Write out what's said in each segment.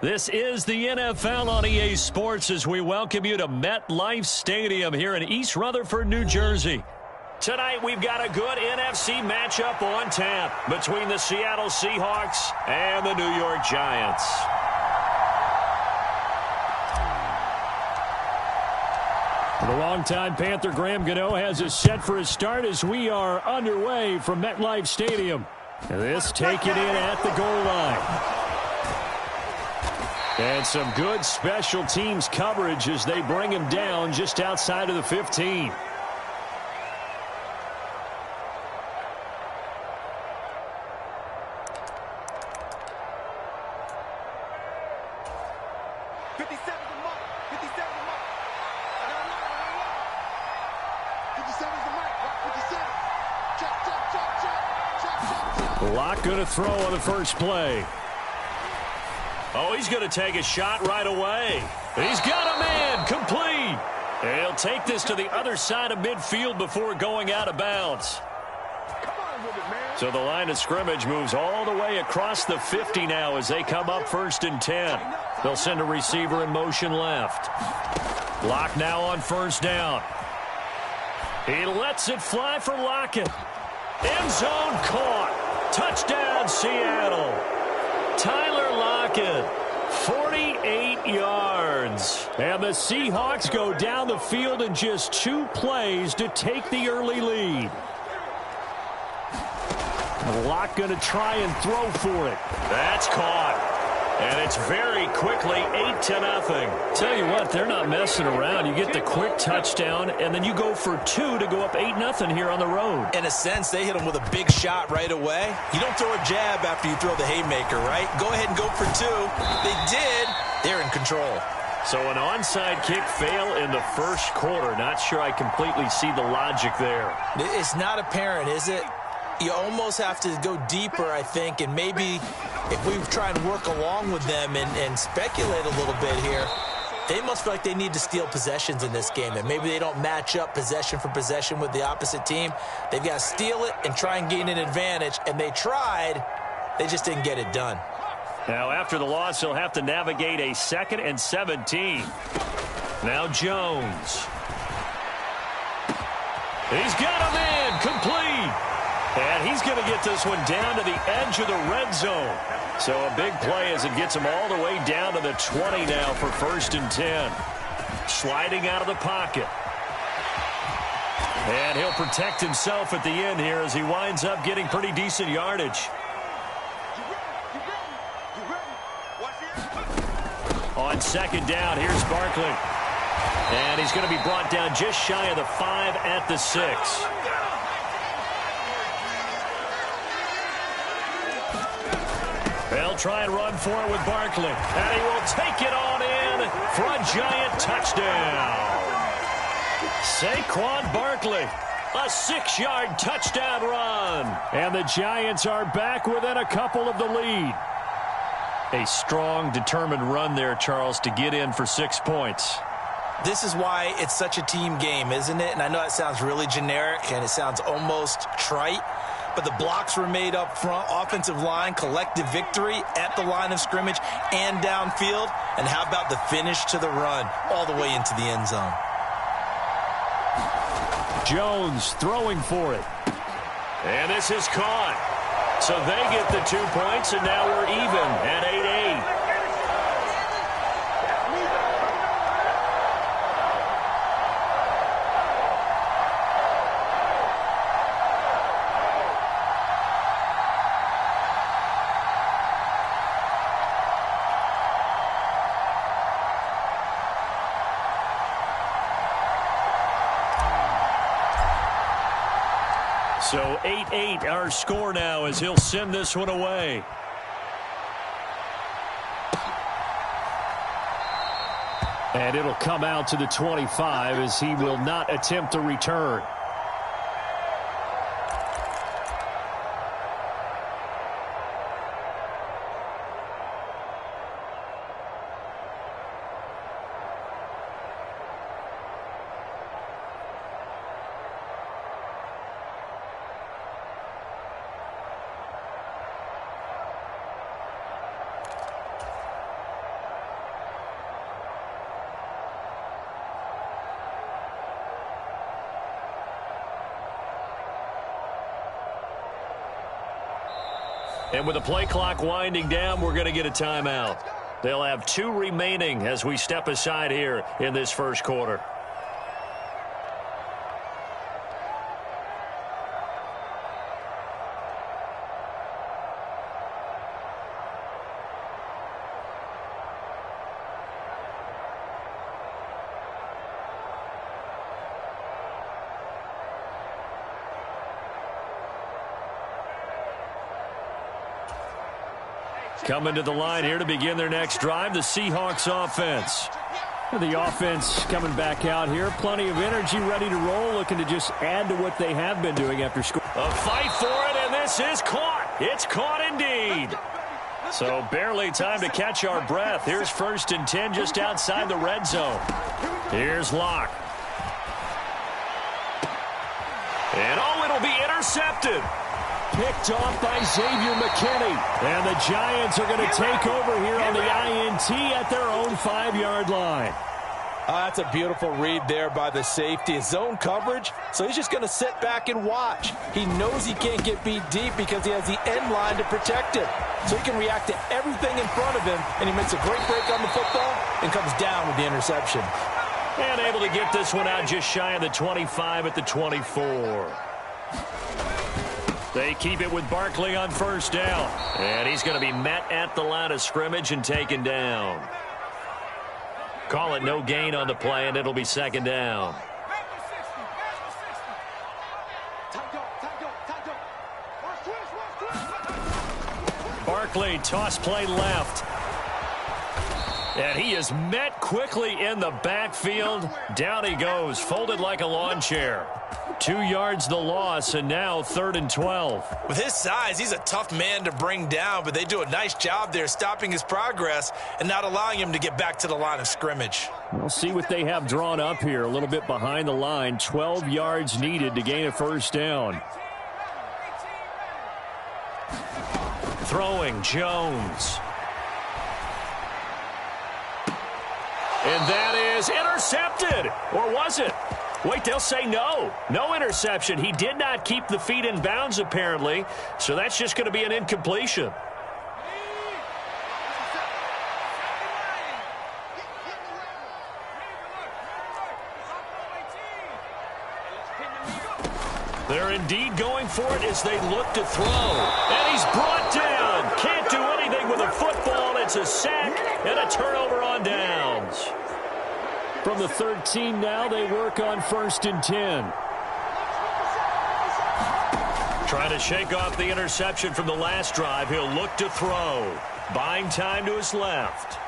This is the NFL on EA Sports as we welcome you to MetLife Stadium here in East Rutherford, New Jersey. Tonight we've got a good NFC matchup on tap between the Seattle Seahawks and the New York Giants. The longtime Panther Graham Gano has us set for his start as we are underway from MetLife Stadium. And this taken in at the goal line. And some good special teams coverage as they bring him down just outside of the 15. Locke going to throw on the first play. Oh, he's going to take a shot right away. He's got a man complete. He'll take this to the other side of midfield before going out of bounds. So the line of scrimmage moves all the way across the 50 now as they come up 1st and 10. They'll send a receiver in motion left. Locke now on 1st down. He lets it fly for Lockett. End zone caught. Touchdown, Seattle. Tyler Lockett, 48 yards. And the Seahawks go down the field in just 2 plays to take the early lead. Locke going to try and throw for it. That's caught. And it's very quickly 8-0. Tell you what, they're not messing around. You get the quick touchdown, and then you go for 2 to go up 8-0 here on the road. In a sense, they hit him with a big shot right away. You don't throw a jab after you throw the haymaker, right? Go ahead and go for 2. They did. They're in control. So an onside kick fail in the first quarter. Not sure I completely see the logic there. It's not apparent, is it? You almost have to go deeper, I think, and maybe if we try and work along with them and speculate a little bit here, they must feel like they need to steal possessions in this game, and maybe they don't match up possession for possession with the opposite team. They've got to steal it and try and gain an advantage, and they tried. They just didn't get it done. Now, after the loss, they'll have to navigate a 2nd and 17. Now Jones. He's got a man complete. And he's going to get this one down to the edge of the red zone. So a big play as it gets him all the way down to the 20 now for 1st and 10. Sliding out of the pocket. And he'll protect himself at the end here as he winds up getting pretty decent yardage. On 2nd down, here's Barkley. And he's going to be brought down just shy of the 5 at the 6. They'll try and run for it with Barkley. And he will take it on in for a giant touchdown. Saquon Barkley, a 6-yard touchdown run. And the Giants are back within a couple of the lead. A strong, determined run there, Charles, to get in for 6 points. This is why it's such a team game, isn't it? And I know it sounds really generic and it sounds almost trite. But the blocks were made up front, offensive line, collective victory at the line of scrimmage and downfield. And how about the finish to the run all the way into the end zone? Jones throwing for it. And this is caught. So they get the 2 points, and now we're even at 8-8. So 8-8 our score now as he'll send this one away. And it'll come out to the 25 as he will not attempt a return. And with the play clock winding down, we're going to get a timeout. They'll have 2 remaining as we step aside here in this first quarter. Coming to the line here to begin their next drive, the Seahawks offense. The offense coming back out here. Plenty of energy, ready to roll, looking to just add to what they have been doing after scoring. A fight for it, and this is caught. It's caught indeed. So barely time to catch our breath. Here's 1st and 10 just outside the red zone. Here's Locke. And it'll be intercepted. Picked off by Xavier McKinney. And the Giants are going to take over here on the INT at their own 5-yard line. That's a beautiful read there by the safety. His zone coverage, so he's just going to sit back and watch. He knows he can't get beat deep because he has the end line to protect him. So he can react to everything in front of him, and he makes a great break on the football and comes down with the interception. And able to get this one out just shy of the 25 at the 24. They keep it with Barkley on 1st down. And he's going to be met at the line of scrimmage and taken down. Call it no gain on the play, and it'll be 2nd down. Barkley, toss play left. And he is met quickly in the backfield. Down he goes, folded like a lawn chair. 2 yards the loss, and now 3rd and 12. With his size, he's a tough man to bring down, but they do a nice job there stopping his progress and not allowing him to get back to the line of scrimmage. We'll see what they have drawn up here, a little bit behind the line. 12 yards needed to gain a 1st down. Throwing, Jones. And that is intercepted. Or was it? Wait, they'll say no. No interception. He did not keep the feet in bounds, apparently. So that's just going to be an incompletion. They're indeed going for it as they look to throw. And he's brought down. Can't do anything with a football. It's a sack and a turnover on downs. From the 13 now, they work on 1st and 10. Trying to shake off the interception from the last drive. He'll look to throw. Buying time to his left.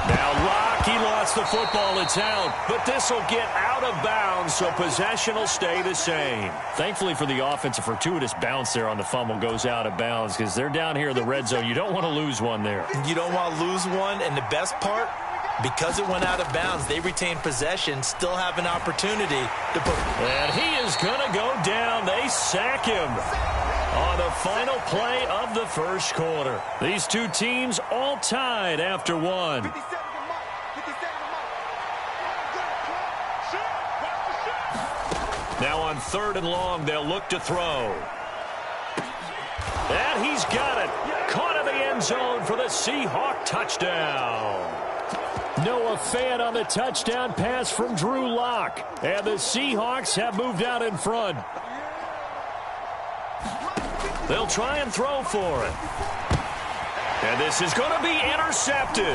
Now Locke, he lost the football. It's out. But this will get out of bounds, so possession will stay the same. Thankfully for the offense, a fortuitous bounce there on the fumble goes out of bounds because they're down here in the red zone. You don't want to lose one there. You don't want to lose one, and the best part, because it went out of bounds, they retain possession, still have an opportunity to put. And he is going to go down. They sack him on the final play of the first quarter. These two teams all tied after one. Now on 3rd and long, they'll look to throw. And he's got it. Caught in the end zone for the Seahawk touchdown. Noah Fant on the touchdown pass from Drew Lock. And the Seahawks have moved out in front. They'll try and throw for it. And this is going to be intercepted.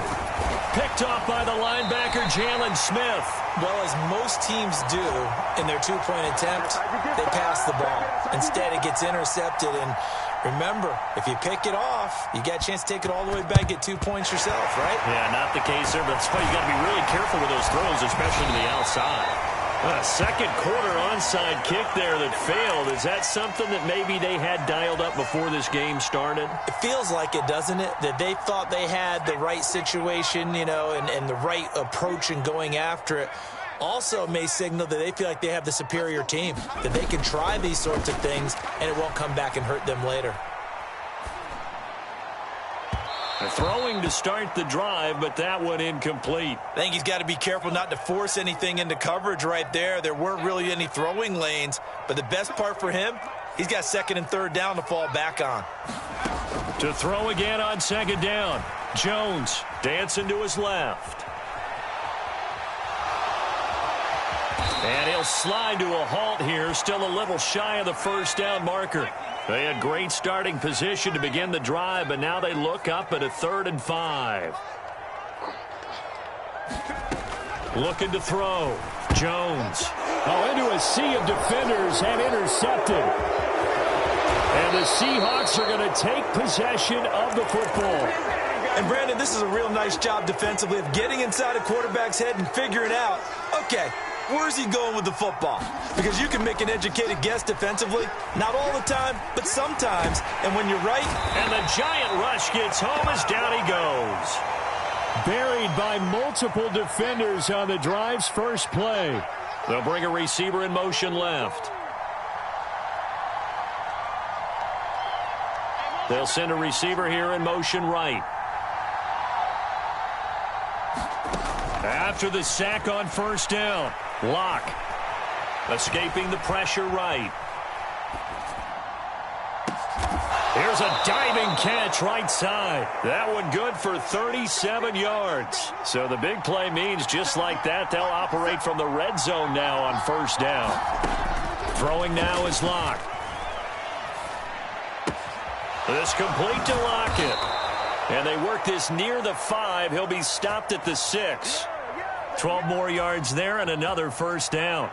Picked off by the linebacker, Jalen Smith. Well, as most teams do in their two-point attempt, they pass the ball. Instead, it gets intercepted. And remember, if you pick it off, you got a chance to take it all the way back, get 2 points yourself, right? Yeah, not the case there, but that's why you got to be really careful with those throws, especially to the outside. A second quarter onside kick there that failed. Is that something that maybe they had dialed up before this game started? It feels like it, doesn't it? That they thought they had the right situation, you know, and the right approach in going after it. Also may signal that they feel like they have the superior team, that they can try these sorts of things and it won't come back and hurt them later. Throwing to start the drive, but that one incomplete. I think he's got to be careful not to force anything into coverage right there. There weren't really any throwing lanes, but the best part for him, He's got second and third down to fall back on. To throw again on second down. Jones dancing to his left. And he'll slide to a halt here, still a little shy of the first down marker. They had great starting position to begin the drive, but now they look up at a 3rd and 5. Looking to throw. Jones. Oh, into a sea of defenders and intercepted. And the Seahawks are going to take possession of the football. And, Brandon, this is a real nice job defensively of getting inside a quarterback's head and figuring out, okay, where's he going with the football? Because you can make an educated guess defensively. Not all the time, but sometimes. And when you're right. And the giant rush gets home as down he goes. Buried by multiple defenders on the drive's first play. They'll bring a receiver in motion left. They'll send a receiver here in motion right. After the sack on first down, Locke escaping the pressure right. Here's a diving catch right side. That one good for 37 yards. So the big play means just like that, they'll operate from the red zone now on first down. Throwing now is Locke. This complete to Lockett. And they work this near the 5. He'll be stopped at the 6. 12 more yards there and another first down.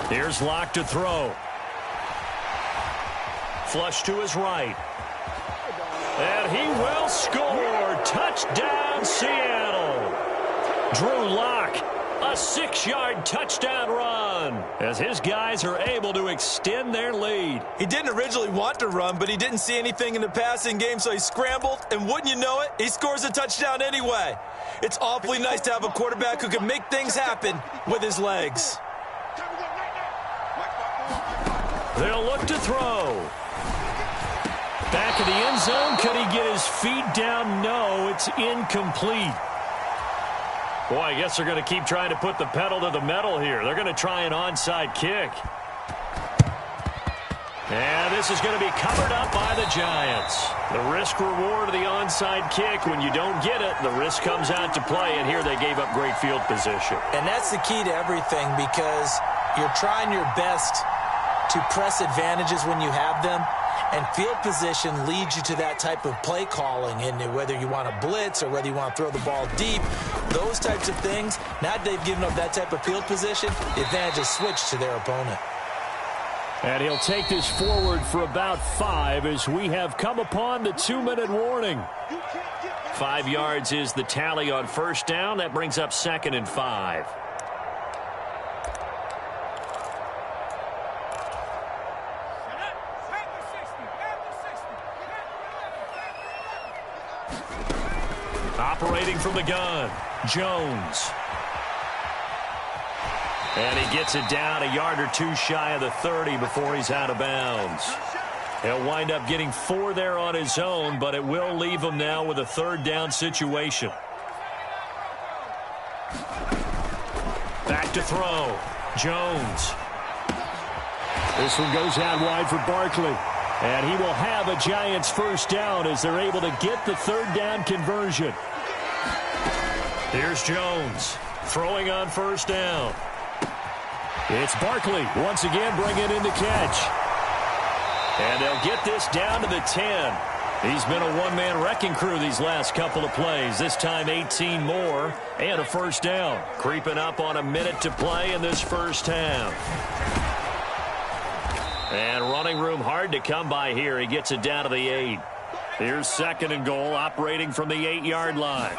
Here's Locke to throw. Flush to his right. And he will score. Touchdown, Seattle. Drew Lock, a 6-yard touchdown run as his guys are able to extend their lead. He didn't originally want to run, but he didn't see anything in the passing game, so he scrambled, and wouldn't you know it, he scores a touchdown anyway. It's awfully nice to have a quarterback who can make things happen with his legs. They'll look to throw. Back of the end zone. Could he get his feet down? No, it's incomplete. Boy, I guess they're going to keep trying to put the pedal to the metal here. They're going to try an onside kick. And this is going to be covered up by the Giants. The risk-reward of the onside kick, when you don't get it, the risk comes out to play, and here they gave up great field position. And that's the key to everything, because you're trying your best to press advantages when you have them, and field position leads you to that type of play calling, and whether you want to blitz or whether you want to throw the ball deep, those types of things, now they've given up that type of field position, the advantage is switched to their opponent. And he'll take this forward for about 5 as we have come upon the 2-minute warning. 5 yards is the tally on first down. That brings up 2nd and 5. Operating from the gun, Jones. And he gets it down a yard or two shy of the 30 before he's out of bounds. He'll wind up getting 4 there on his own, but it will leave him now with a 3rd down situation. Back to throw, Jones. This one goes out wide for Barkley. And he will have a Giants first down as they're able to get the 3rd down conversion. Here's Jones throwing on first down. It's Barkley once again bringing in the catch. And they'll get this down to the 10. He's been a one-man wrecking crew these last couple of plays. This time 18 more and a first down. Creeping up on a minute to play in this first half. And running room hard to come by here. He gets it down to the 8. Here's 2nd and goal, operating from the 8-yard line.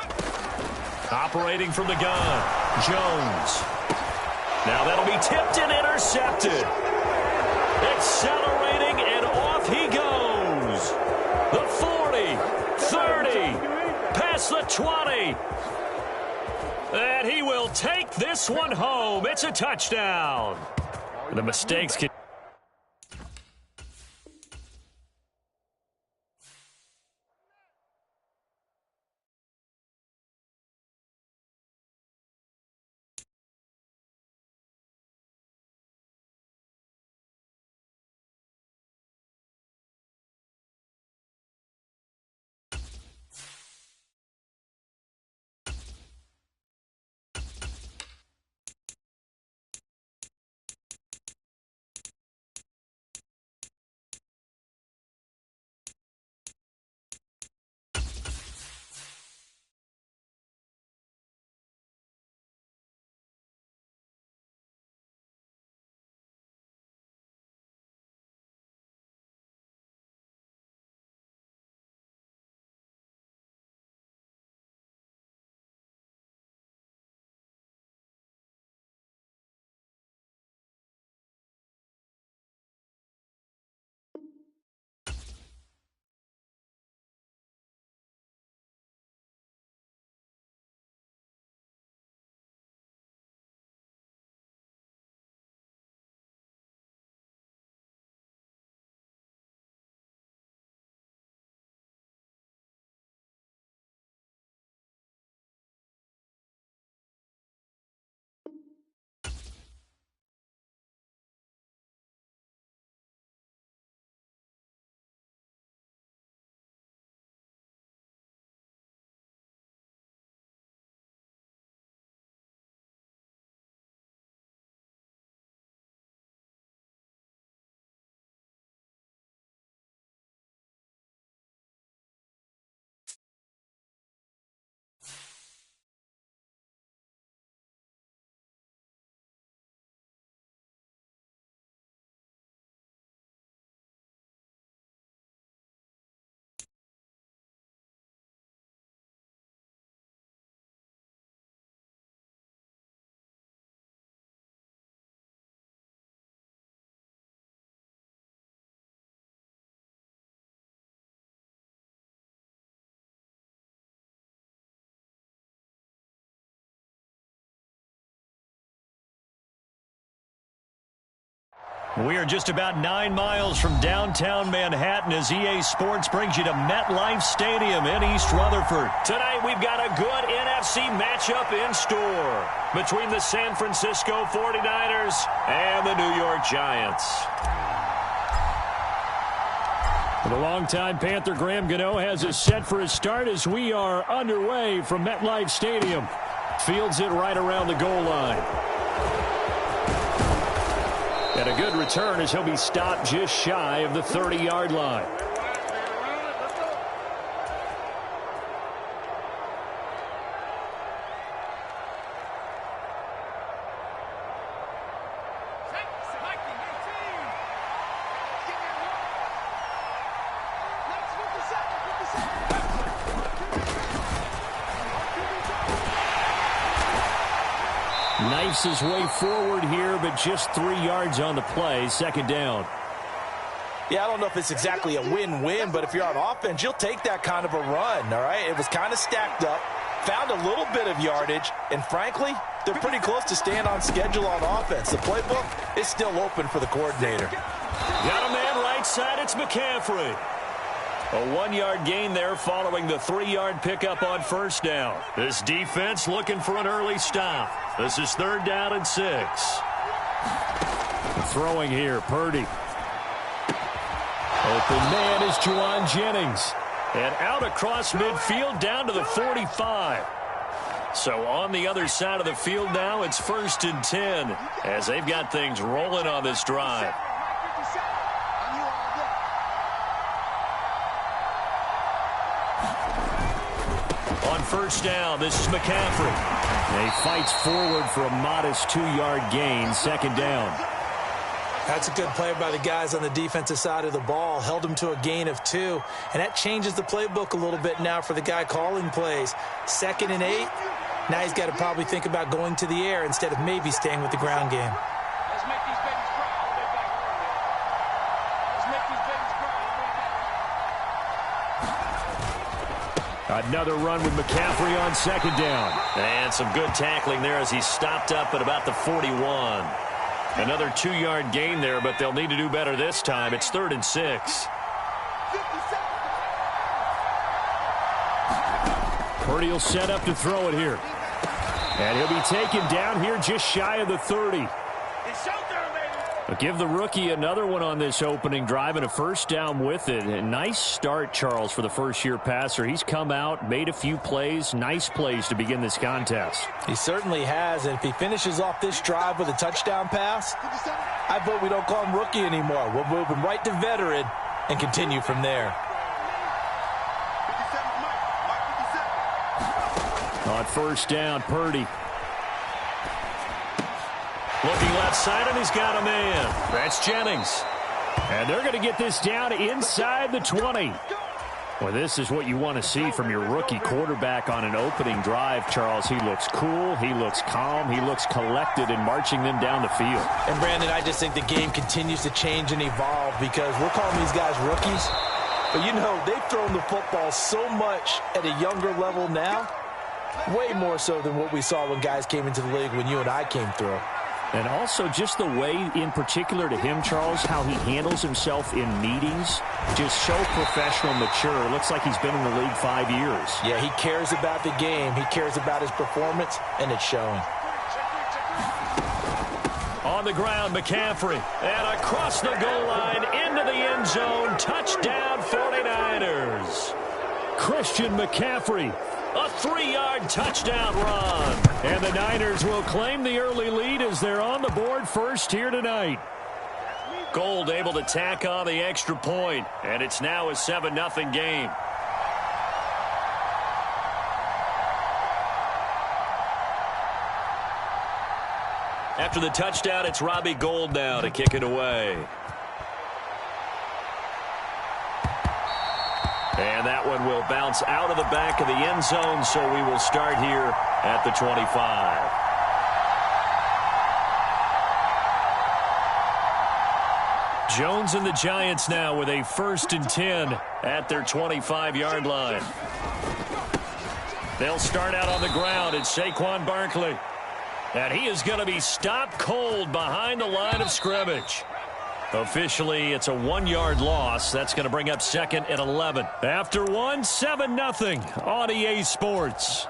Operating from the gun, Jones. Now that'll be tipped and intercepted. Accelerating, and off he goes. The 40, 30, past the 20. And he will take this one home. It's a touchdown. The mistakes can We are just about 9 miles from downtown Manhattan as EA Sports brings you to MetLife Stadium in East Rutherford. Tonight we've got a good NFC matchup in store between the San Francisco 49ers and the New York Giants. The longtime Panther Graham Gano has us set for a start as we are underway from MetLife Stadium. Fields it right around the goal line. And a good return as he'll be stopped just shy of the 30-yard line. Knifes his way forward here, but just 3 yards on the play. Second down. Yeah, I don't know if it's exactly a win-win, but if you're on offense, you'll take that kind of a run, all right? It was kind of stacked up, found a little bit of yardage, and frankly, they're pretty close to staying on schedule on offense. The playbook is still open for the coordinator. Got a man right side, it's McCaffrey. A 1-yard gain there following the 3-yard pickup on first down. This defense looking for an early stop. This is 3rd down and 6. Throwing here, Purdy. Open man is Juwan Jennings. And out across midfield down to the 45. So on the other side of the field now, it's 1st and 10 as they've got things rolling on this drive. On first down, this is McCaffrey. He fights forward for a modest 2-yard gain. Second down. That's a good play by the guys on the defensive side of the ball. Held him to a gain of 2. And that changes the playbook a little bit now for the guy calling plays. 2nd and 8. Now he's got to probably think about going to the air instead of maybe staying with the ground game. Let's make these babies cry. Let's make these babies cry. Another run with McCaffrey on second down. And some good tackling there as he stopped up at about the 41. Another 2-yard gain there, but they'll need to do better this time. It's 3rd and 6. Purdy will set up to throw it here. And he'll be taken down here just shy of the 30. But give the rookie another one on this opening drive and a first down with it. A nice start, Charles, for the first-year passer. He's come out, made a few plays, nice plays to begin this contest. He certainly has, and if he finishes off this drive with a touchdown pass, I vote we don't call him rookie anymore. We'll move him right to veteran and continue from there. On first down, Purdy. Looking left side, and he's got a man. That's Jennings. And they're going to get this down inside the 20. Well, this is what you want to see from your rookie quarterback on an opening drive, Charles. He looks cool, he looks calm, he looks collected in marching them down the field. And, Brandon, I just think the game continues to change and evolve because we're calling these guys rookies. But, you know, they've thrown the football so much at a younger level now, way more so than what we saw when guys came into the league when you and I came through. And also just the way, in particular to him, Charles, how he handles himself in meetings. Just so professional, mature. It looks like he's been in the league 5 years. Yeah, he cares about the game. He cares about his performance, and it's showing. On the ground, McCaffrey. And across the goal line, into the end zone. Touchdown, 49ers. Christian McCaffrey. A 3-yard touchdown run. And the Niners will claim the early lead as they're on the board first here tonight. Gold able to tack on the extra point, and it's now a 7-0 game. After the touchdown, it's Robbie Gould now to kick it away. And that one will bounce out of the back of the end zone, so we will start here at the 25. Jones and the Giants now with a 1st and 10 at their 25-yard line. They'll start out on the ground. It's Saquon Barkley. And he is going to be stopped cold behind the line of scrimmage. Officially, it's a 1-yard loss. That's going to bring up second and 11. After 7-0 on EA Sports.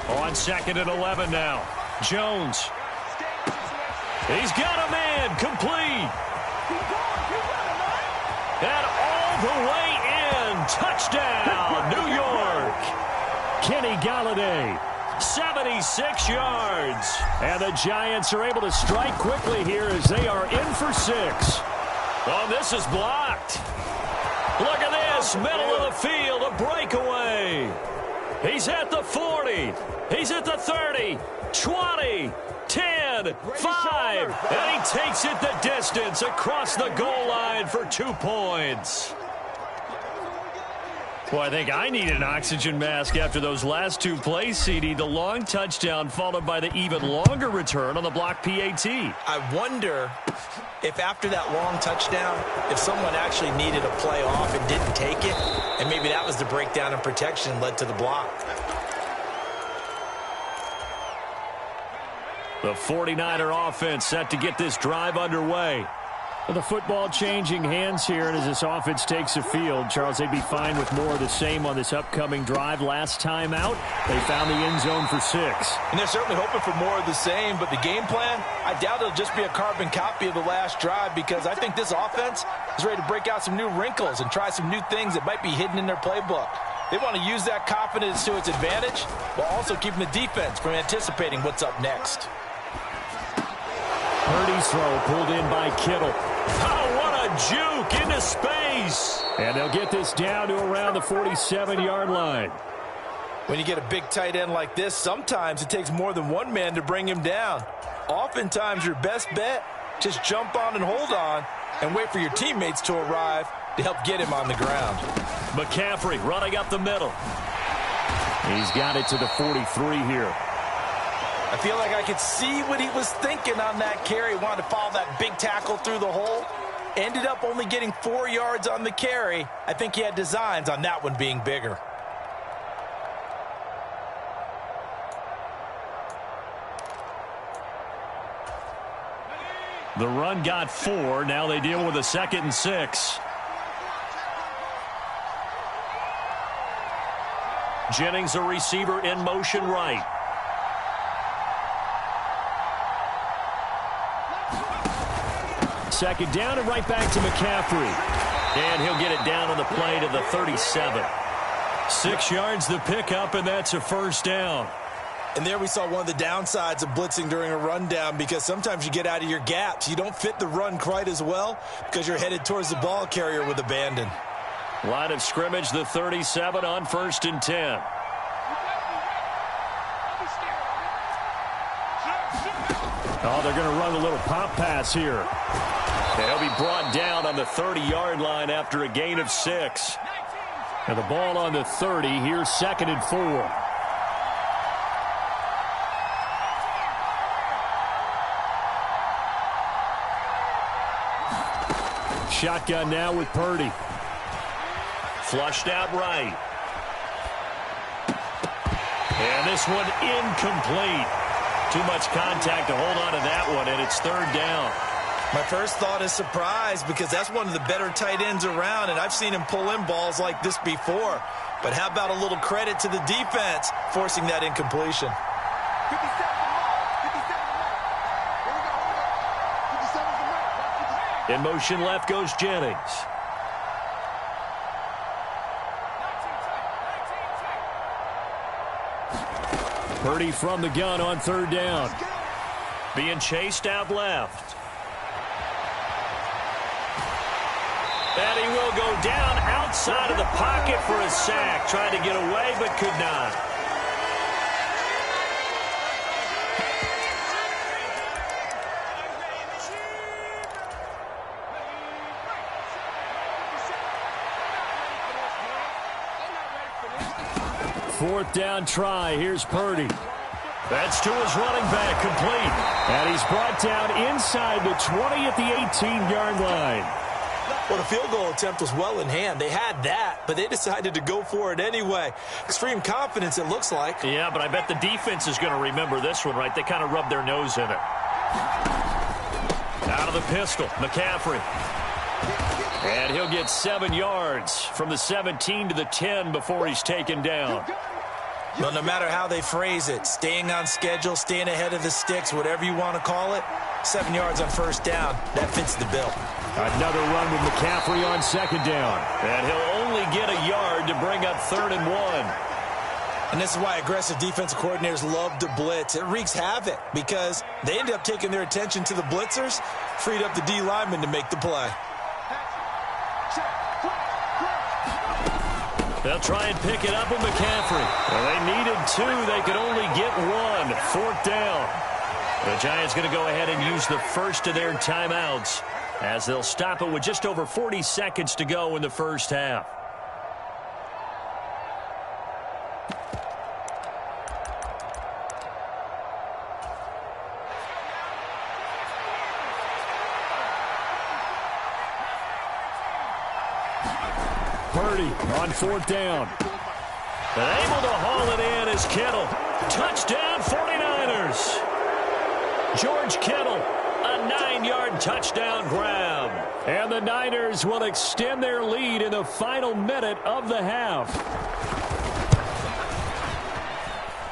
On second and 11 now. Jones. He's got a man. Complete. And all the way in. Touchdown, New York. Kenny Galladay. 76 yards. And the Giants are able to strike quickly here as they are in for 6. Oh, this is blocked. Look at this. Middle of the field. A breakaway. He's at the 40. He's at the 30. 20. 10. 5. And he takes it the distance across the goal line for 2 points. Well, I think I need an oxygen mask after those last 2 plays, CD. The long touchdown followed by the even longer return on the block PAT. I wonder if after that long touchdown, if someone actually needed a play off and didn't take it, and maybe that was the breakdown in protection and led to the block. The 49er offense set to get this drive underway. The football changing hands here, and as this offense takes the field, Charles, they'd be fine with more of the same on this upcoming drive. Last time out, they found the end zone for 6. And they're certainly hoping for more of the same, but the game plan, I doubt it'll just be a carbon copy of the last drive, because I think this offense is ready to break out some new wrinkles and try some new things that might be hidden in their playbook. They want to use that confidence to its advantage while also keeping the defense from anticipating what's up next. Purdy's throw pulled in by Kittle. Oh, what a juke into space. And they'll get this down to around the 47-yard line. When you get a big tight end like this, sometimes it takes more than one man to bring him down. Oftentimes, your best bet, just jump on and hold on and wait for your teammates to arrive to help get him on the ground. McCaffrey running up the middle. He's got it to the 43 here. I feel like I could see what he was thinking on that carry. Wanted to follow that big tackle through the hole. Ended up only getting 4 yards on the carry. I think he had designs on that one being bigger. The run got 4. Now they deal with a 2nd and 6. Jennings, a receiver in motion right. Second down and right back to McCaffrey. And he'll get it down on the play to the 37. 6 yards the pickup, and that's a first down. And there we saw one of the downsides of blitzing during a rundown, because sometimes you get out of your gaps. You don't fit the run quite as well because you're headed towards the ball carrier with abandon. Line of scrimmage, the 37 on 1st and 10. Oh, they're going to run a little pop pass here. They'll be brought down on the 30-yard line after a gain of 6. And the ball on the 30. Here's 2nd and 4. Shotgun now with Purdy. Flushed out right. And this one incomplete. Too much contact to hold on to that one, and it's 3rd down. My first thought is surprise, because that's one of the better tight ends around, and I've seen him pull in balls like this before. But how about a little credit to the defense forcing that incompletion? 57 In motion left goes Jennings. Purdy from the gun on 3rd down. Being chased out left. And he will go down outside of the pocket for a sack. Trying to get away, but could not. Fourth down try. Here's Purdy. That's to his running back, complete. And he's brought down inside the 20 at the 18-yard line. Well, the field goal attempt was well in hand. They had that, but they decided to go for it anyway. Extreme confidence, it looks like. Yeah, but I bet the defense is going to remember this one, right? They kind of rubbed their nose in it. Out of the pistol, McCaffrey. And he'll get 7 yards from the 17 to the 10 before he's taken down. Well, no matter how they phrase it, staying on schedule, staying ahead of the sticks, whatever you want to call it, 7 yards on first down, that fits the bill. Another run with McCaffrey on second down. And he'll only get a yard to bring up 3rd and 1. And this is why aggressive defensive coordinators love to blitz. It wreaks havoc because they end up taking their attention to the blitzers, freed up the D lineman to make the play. They'll try and pick it up with McCaffrey. Well, they needed 2. They could only get 1. 4th down. The Giants going to go ahead and use the first of their timeouts as they'll stop it with just over 40 seconds to go in the first half. Purdy on 4th down. And able to haul it in is Kittle. Touchdown 49ers. George Kittle, a 9-yard touchdown grab. And the Niners will extend their lead in the final minute of the half.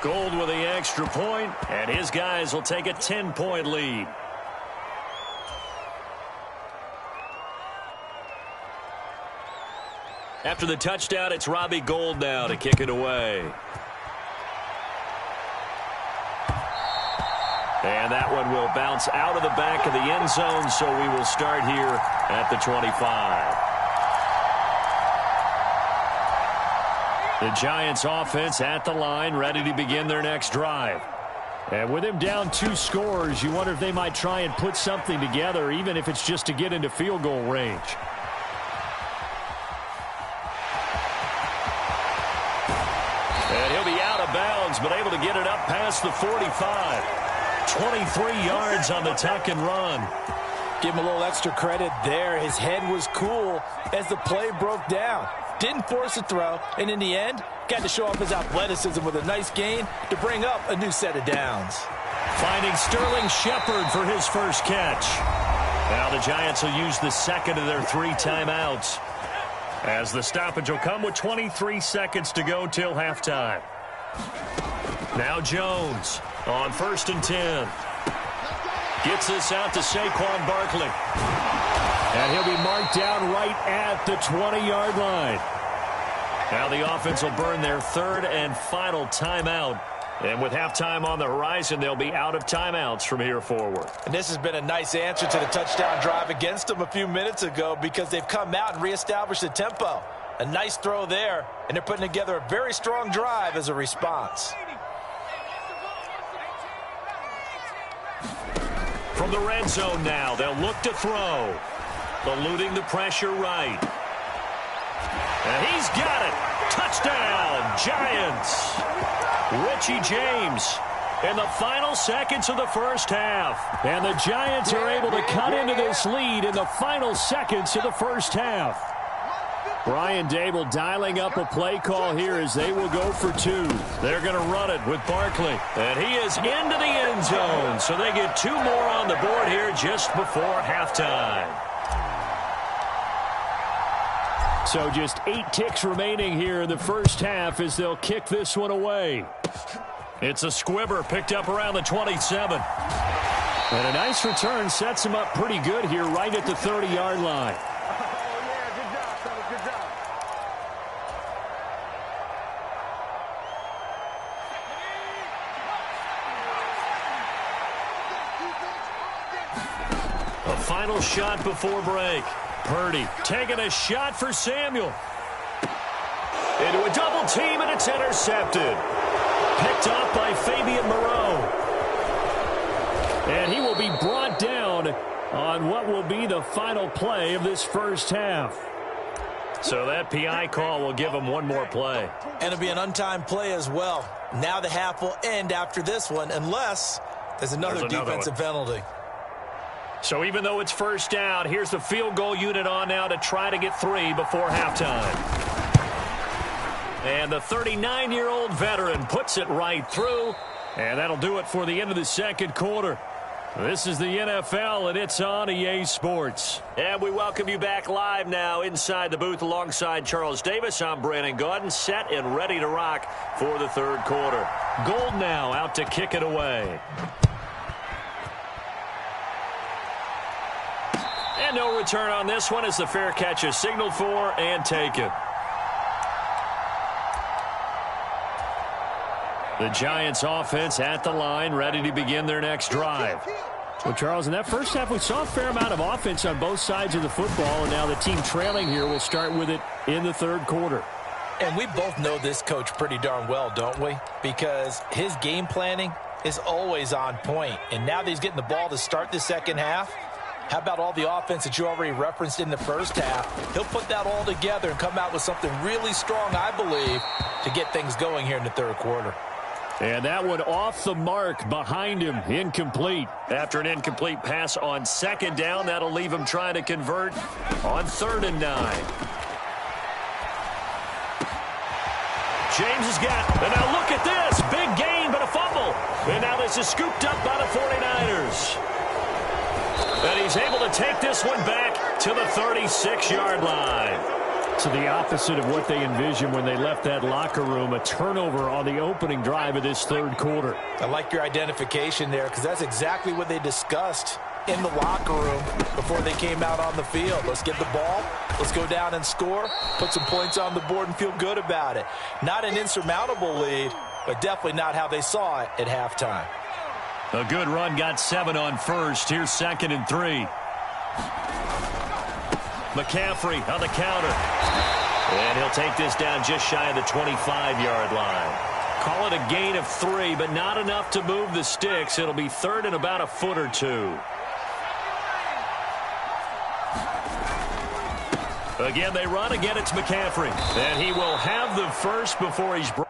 Gold with the extra point, and his guys will take a 10-point lead. After the touchdown, it's Robbie Gould now to kick it away. And that one will bounce out of the back of the end zone, so we will start here at the 25. The Giants offense at the line, ready to begin their next drive. And with him down 2 scores, you wonder if they might try and put something together, even if it's just to get into field goal range. And he'll be out of bounds, but able to get it up past the 45. 23 yards on the tuck and run. Give him a little extra credit there. His head was cool as the play broke down. Didn't force a throw, and in the end, got to show off his athleticism with a nice gain to bring up a new set of downs. Finding Sterling Shepard for his first catch. Now the Giants will use the second of their 3 timeouts, as the stoppage will come with 23 seconds to go till halftime. Now Jones on 1st and 10. Gets this out to Saquon Barkley. And he'll be marked down right at the 20-yard line. Now the offense will burn their 3rd and final timeout. And with halftime on the horizon, they'll be out of timeouts from here forward. And this has been a nice answer to the touchdown drive against them a few minutes ago, because they've come out and reestablished the tempo. A nice throw there, and they're putting together a very strong drive as a response. From the red zone now, they'll look to throw. Eluding the pressure right. And he's got it. Touchdown, Giants. Richie James in the final seconds of the first half. And the Giants are able to cut into this lead in the final seconds of the first half. Brian Dable dialing up a play call here as they will go for 2. They're going to run it with Barkley. And he is into the end zone. So they get 2 more on the board here just before halftime. So just 8 ticks remaining here in the first half as they'll kick this one away. It's a squibber picked up around the 27. And a nice return sets him up pretty good here right at the 30-yard line. A final shot before break. Purdy taking a shot for Samuel. Into a double team, and it's intercepted. Picked off by Fabian Moreau. And he will be brought down on what will be the final play of this first half. So that PI call will give him 1 more play. And it'll be an untimed play as well. Now the half will end after this one, unless there's another defensive penalty. So even though it's first down, here's the field goal unit on now to try to get 3 before halftime. And the 39-year-old veteran puts it right through, and that'll do it for the end of the second quarter. This is the NFL, and it's on EA Sports. And we welcome you back live now inside the booth alongside Charles Davis. I'm Brandon Gaudin, set and ready to rock for the third quarter. Gold now out to kick it away. And no return on this one as the fair catch is signaled for and taken. The Giants offense at the line, ready to begin their next drive. Well, Charles, in that first half, we saw a fair amount of offense on both sides of the football, and now the team trailing here will start with it in the third quarter. And we both know this coach pretty darn well, don't we? Because his game planning is always on point. And now that he's getting the ball to start the second half, how about all the offense that you already referenced in the first half? He'll put that all together and come out with something really strong, I believe, to get things going here in the third quarter. And that one off the mark behind him, incomplete. After an incomplete pass on second down, that'll leave him trying to convert on 3rd and 9. James has got, and now look at this, big gain but a fumble. And now this is scooped up by the 49ers. And he's able to take this one back to the 36-yard line. To the opposite of what they envisioned when they left that locker room, a turnover on the opening drive of this third quarter. I like your identification there because that's exactly what they discussed in the locker room before they came out on the field. Let's get the ball, let's go down and score, put some points on the board and feel good about it. Not an insurmountable lead, but definitely not how they saw it at halftime. A good run got 7 on first. Here's 2nd and 3. McCaffrey on the counter. And he'll take this down just shy of the 25-yard line. Call it a gain of 3, but not enough to move the sticks. It'll be 3rd and about a foot or 2. Again, they run. Again, it's McCaffrey. And he will have the first before he's brought.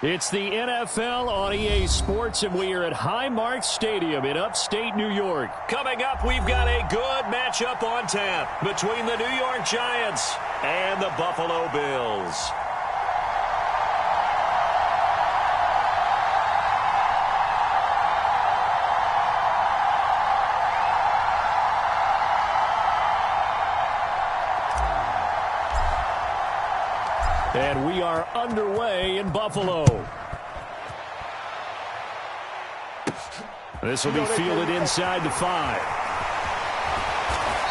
It's the NFL on EA Sports, and we are at Highmark Stadium in upstate New York. Coming up, we've got a good matchup on tap between the New York Giants and the Buffalo Bills. And we are underway in Buffalo. This will be fielded inside the 5.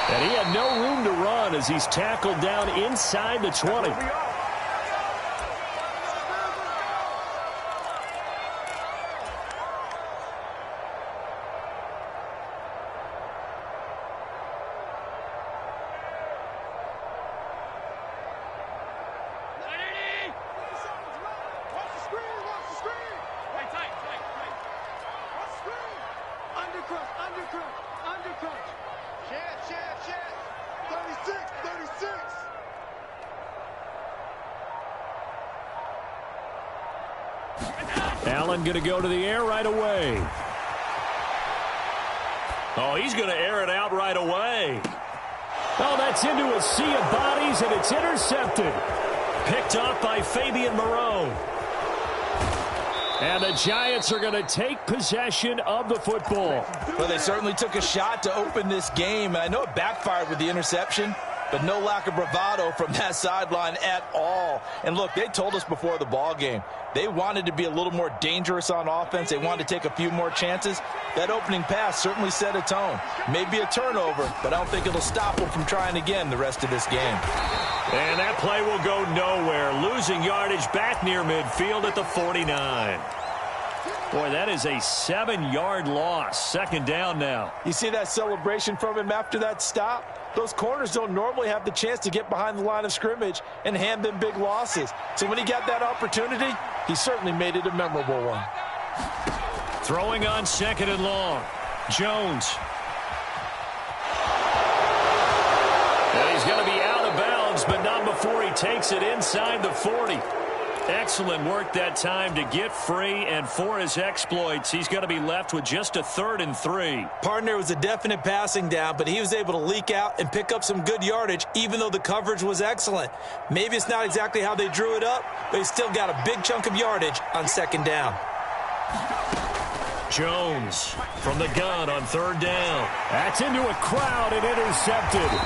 And he had no room to run as he's tackled down inside the 20. Allen going to go to the air right away. Oh, he's going to air it out right away. Oh, that's into a sea of bodies, and it's intercepted. Picked off by Fabian Moreau. And the Giants are going to take possession of the football. Well, they certainly took a shot to open this game. I know it backfired with the interception, but no lack of bravado from that sideline at all. And look, they told us before the ball game, they wanted to be a little more dangerous on offense. They wanted to take a few more chances. That opening pass certainly set a tone. Maybe a turnover, but I don't think it'll stop them from trying again the rest of this game. And that play will go nowhere. Losing yardage back near midfield at the 49. Boy, that is a 7-yard loss. Second down now. You see that celebration from him after that stop? Those corners don't normally have the chance to get behind the line of scrimmage and hand them big losses. So when he got that opportunity, he certainly made it a memorable one. Throwing on second and long. Jones. And he's going to be out of bounds, but not before he takes it inside the 40. Excellent work that time to get free, and for his exploits, he's going to be left with just a 3rd and 3. Partner, was a definite passing down, but he was able to leak out and pick up some good yardage, even though the coverage was excellent. Maybe it's not exactly how they drew it up, but he still got a big chunk of yardage on second down. Jones from the gun on 3rd down. That's into a crowd and intercepted.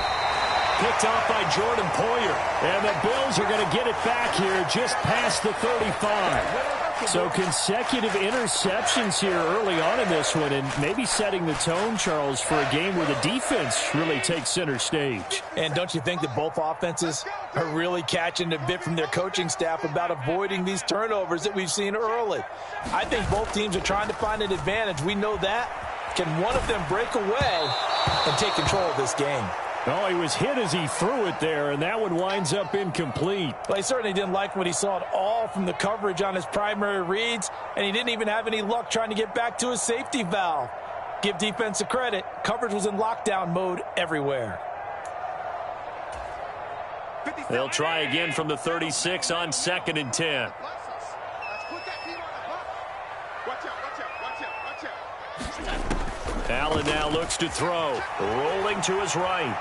Picked off by Jordan Poyer. And the Bills are going to get it back here just past the 35. So consecutive interceptions here early on in this one, and maybe setting the tone, Charles, for a game where the defense really takes center stage. And don't you think that both offenses are really catching a bit from their coaching staff about avoiding these turnovers that we've seen early? I think both teams are trying to find an advantage. We know that. Can one of them break away and take control of this game? Oh, he was hit as he threw it there, and that one winds up incomplete. Well, he certainly didn't like what he saw at all from the coverage on his primary reads, and he didn't even have any luck trying to get back to his safety valve. Give defense a credit. Coverage was in lockdown mode everywhere. They'll try again from the 36 on 2nd and 10. Allen now looks to throw. Rolling to his right.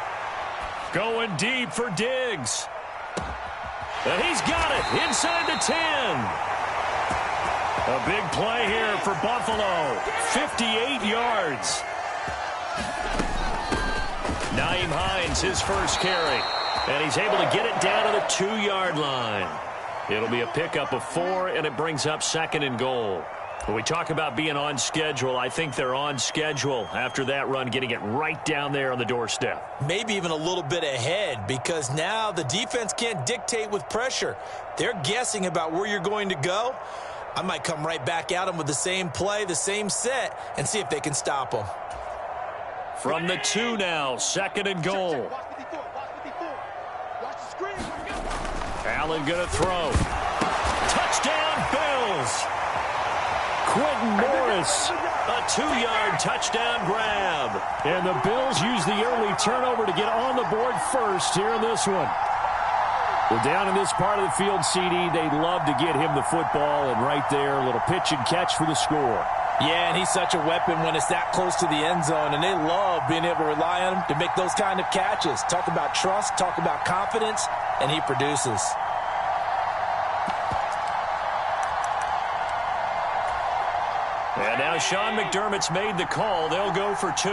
Going deep for Diggs. And he's got it inside the 10. A big play here for Buffalo. 58 yards. Nyheim Hines, his first carry. And he's able to get it down to the 2-yard line. It'll be a pickup of 4, and it brings up 2nd and goal. When we talk about being on schedule, I think they're on schedule after that run, getting it right down there on the doorstep. Maybe even a little bit ahead, because now the defense can't dictate with pressure. They're guessing about where you're going to go. I might come right back at them with the same play, the same set, and see if they can stop them. From the 2 now, 2nd and goal. Allen going to throw. Touchdown, Bills! Quentin Morris. A 2-yard touchdown grab. And the Bills use the early turnover to get on the board first here in this one. Well, down in this part of the field, CD, they'd love to get him the football, and right there, a little pitch and catch for the score. Yeah, and he's such a weapon when it's that close to the end zone, and they love being able to rely on him to make those kind of catches. Talk about trust, talk about confidence, and he produces. And now Sean McDermott's made the call. They'll go for 2.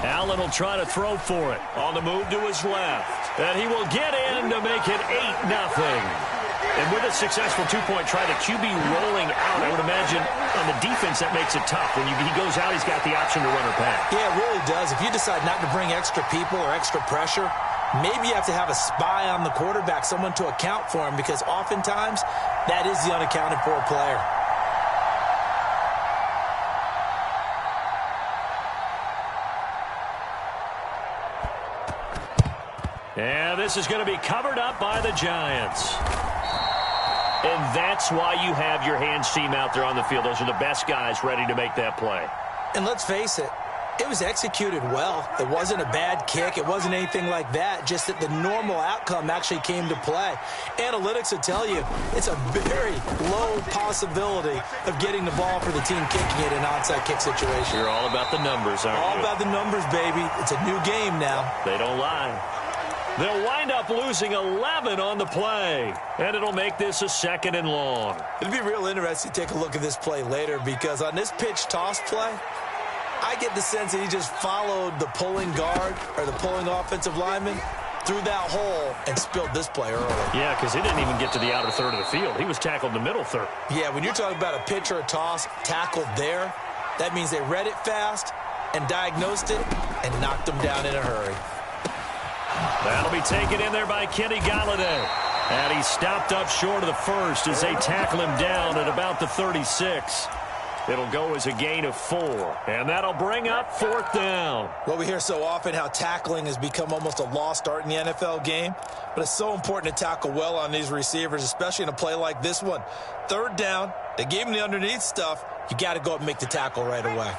Allen will try to throw for it. On the move to his left. And he will get in to make it 8-0. And with a successful 2-point try, the QB rolling out, I would imagine on the defense that makes it tough. When he goes out, he's got the option to run or pass. Yeah, it really does. If you decide not to bring extra people or extra pressure, maybe you have to have a spy on the quarterback, someone to account for him, because oftentimes that is the unaccounted for player. And this is going to be covered up by the Giants. And that's why you have your hands team out there on the field. Those are the best guys ready to make that play. And let's face it, it was executed well. It wasn't a bad kick. It wasn't anything like that. Just that the normal outcome actually came to play. Analytics will tell you it's a very low possibility of getting the ball for the team kicking it in an onside kick situation. You're all about the numbers, aren't you? All about the numbers, baby. It's a new game now. They don't lie. They'll wind up losing 11 on the play, and it'll make this a 2nd and long. It'll be real interesting to take a look at this play later, because on this pitch toss play, I get the sense that he just followed the pulling guard or the pulling offensive lineman through that hole and spilled this play early. Yeah, because he didn't even get to the outer third of the field. He was tackled in the middle third. Yeah, when you're talking about a pitch or a toss tackled there, that means they read it fast and diagnosed it and knocked him down in a hurry. That'll be taken in there by Kenny Galladay. And he's stopped up short of the first as they tackle him down at about the 36. It'll go as a gain of 4, and that'll bring up 4th down. Well, we hear so often how tackling has become almost a lost art in the NFL game, but it's so important to tackle well on these receivers, especially in a play like this one. 3rd down, they gave him the underneath stuff. You got to go up and make the tackle right away.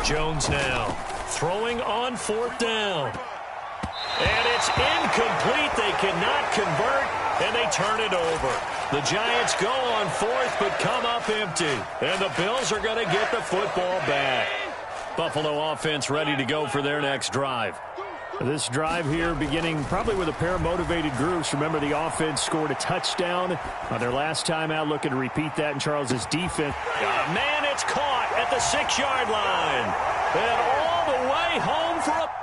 Jones now throwing on 4th down. And it's incomplete. They cannot convert, and they turn it over. The Giants go on 4th, but come up empty. And the Bills are going to get the football back. Buffalo offense ready to go for their next drive. This drive here beginning probably with a pair of motivated groups. Remember, the offense scored a touchdown on their last time out, looking to repeat that in Charles's defense. Man, it's caught at the 6-yard line. And all the way home for a...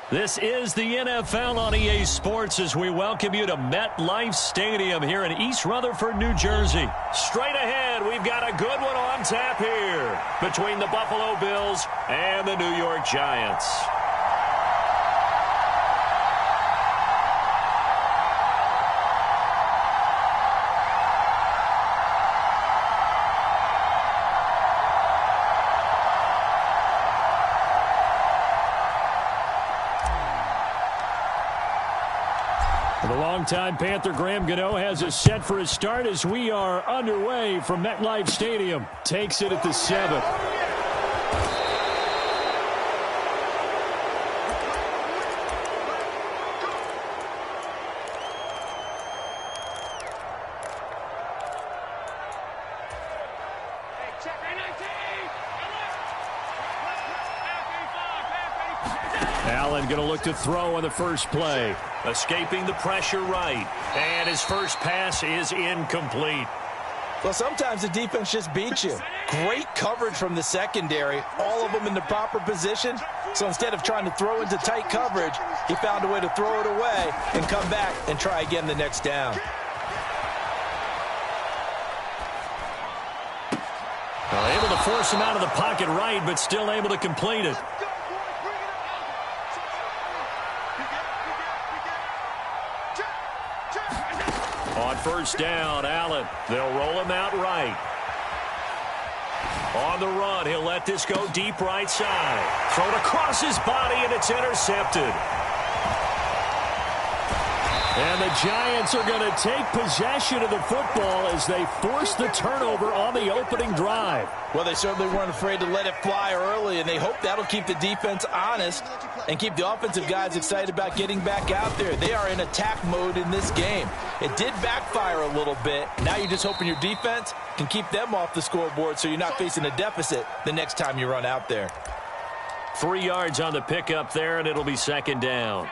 This is the NFL on EA Sports as we welcome you to MetLife Stadium here in East Rutherford, New Jersey. Straight ahead, we've got a good one on tap here between the Buffalo Bills and the New York Giants. The longtime Panther Graham Gano has us set for his start as we are underway from MetLife Stadium. Takes it at the 7. Allen going to look to throw on the first play. Escaping the pressure right. And his first pass is incomplete. Well, sometimes the defense just beats you. Great coverage from the secondary. All of them in the proper position. So instead of trying to throw into tight coverage, he found a way to throw it away and come back and try again the next down. Well, able to force him out of the pocket right, but still able to complete it. On first down, Allen. They'll roll him out right. On the run, he'll let this go deep right side. Thrown across his body, and it's intercepted. And the Giants are going to take possession of the football as they force the turnover on the opening drive. Well, they certainly weren't afraid to let it fly early, and they hope that'll keep the defense honest and keep the offensive guys excited about getting back out there. They are in attack mode in this game. It did backfire a little bit. Now you're just hoping your defense can keep them off the scoreboard so you're not facing a deficit the next time you run out there. 3 yards on the pickup there, and it'll be second down.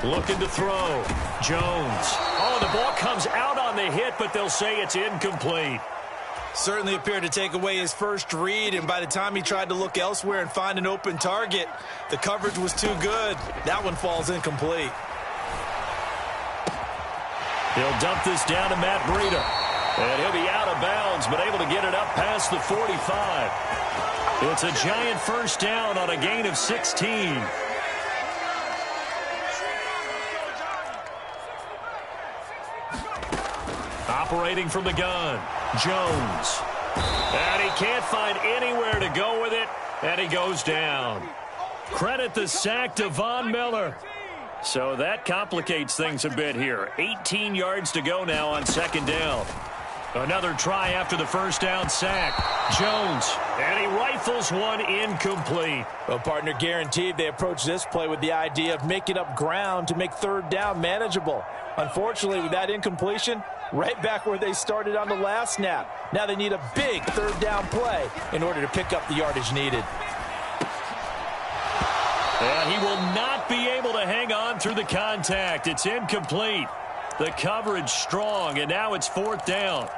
Looking to throw. Jones. Oh, the ball comes out on the hit, but they'll say it's incomplete. Certainly appeared to take away his first read, and by the time he tried to look elsewhere and find an open target, the coverage was too good. That one falls incomplete. He'll dump this down to Matt Breida. And he'll be out of bounds, but able to get it up past the 45. It's a giant first down on a gain of 16. Operating from the gun, Jones. And he can't find anywhere to go with it, and he goes down. Credit the sack to Von Miller. So that complicates things a bit here. 18 yards to go now on second down. Another try after the first down sack. Jones, and he rifles one incomplete. Well, partner, guaranteed they approach this play with the idea of making up ground to make third down manageable. Unfortunately, with that incompletion, right back where they started on the last snap. Now they need a big third down play in order to pick up the yardage needed. And he will not be able to hang on through the contact. It's incomplete. The coverage strong, and now it's fourth down.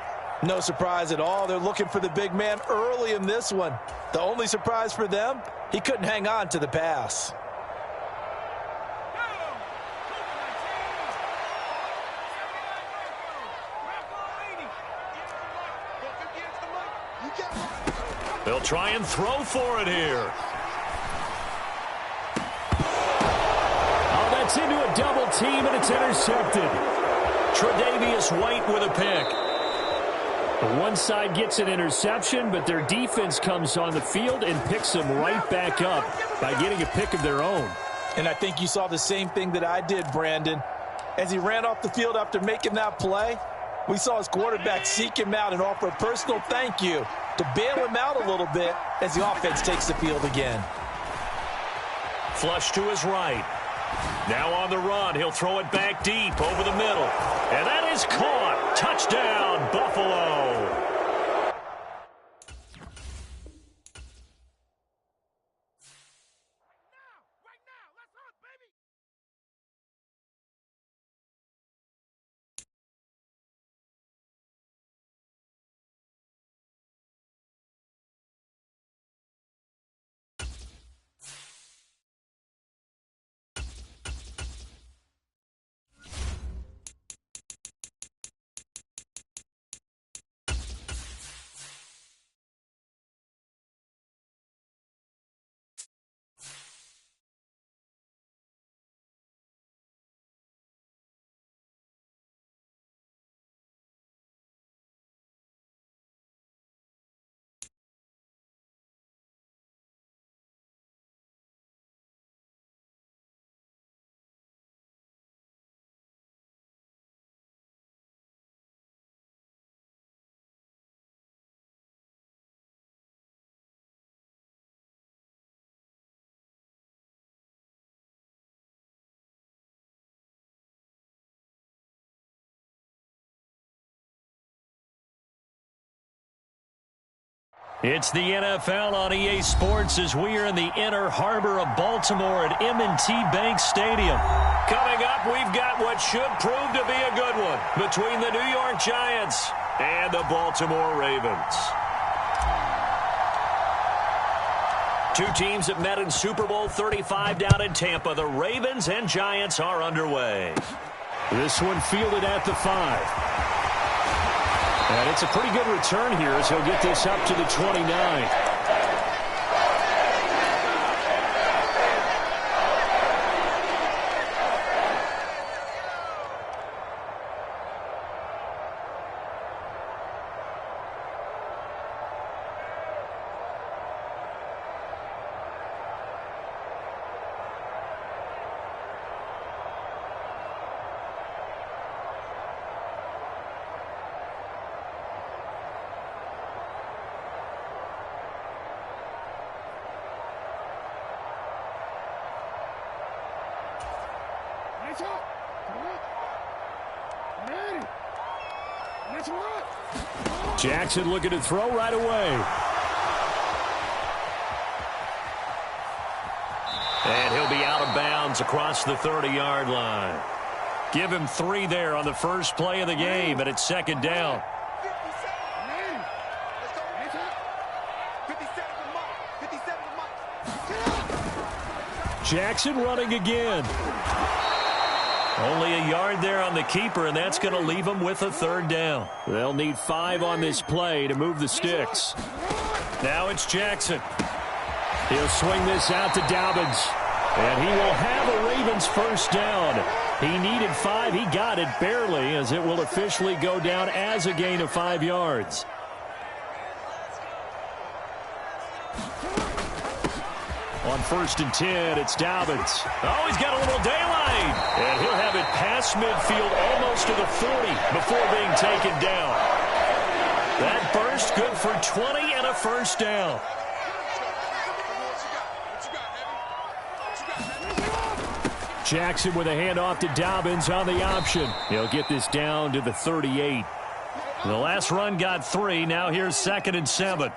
No surprise at all. They're looking for the big man early in this one. The only surprise for them, he couldn't hang on to the pass. They'll try and throw for it here. Oh, that's into a double team, and it's intercepted. Tre'Davious White with a pick. One side gets an interception, but their defense comes on the field and picks them right back up by getting a pick of their own. And I think you saw the same thing that I did, Brandon. As he ran off the field after making that play, we saw his quarterback seek him out and offer a personal thank you to bail him out a little bit as the offense takes the field again. Flush to his right. Now on the run, he'll throw it back deep over the middle. And that is caught. Touchdown, Buffalo. It's the NFL on EA Sports as we are in the inner harbor of Baltimore at M&T Bank Stadium. Coming up, we've got what should prove to be a good one between the New York Giants and the Baltimore Ravens. Two teams that met in Super Bowl 35 down in Tampa. The Ravens and Giants are underway. This one fielded at the 5. And it's a pretty good return here as he'll get this up to the 29. Jackson looking to throw right away. And he'll be out of bounds across the 30-yard line. Give him 3 there on the first play of the game, and it's second down. Jackson running again. Only a yard there on the keeper, and that's going to leave them with a 3rd down. They'll need 5 on this play to move the sticks. Now it's Jackson. He'll swing this out to Dobbins, and he will have a Ravens first down. He needed 5. He got it barely, as it will officially go down as a gain of 5 yards. On 1st and 10, it's Dobbins. Oh, he's got a little daylight. And he'll have it past midfield almost to the 40 before being taken down. That burst good for 20 and a first down. Jackson with a handoff to Dobbins on the option. He'll get this down to the 38. The last run got 3. Now here's 2nd and 7.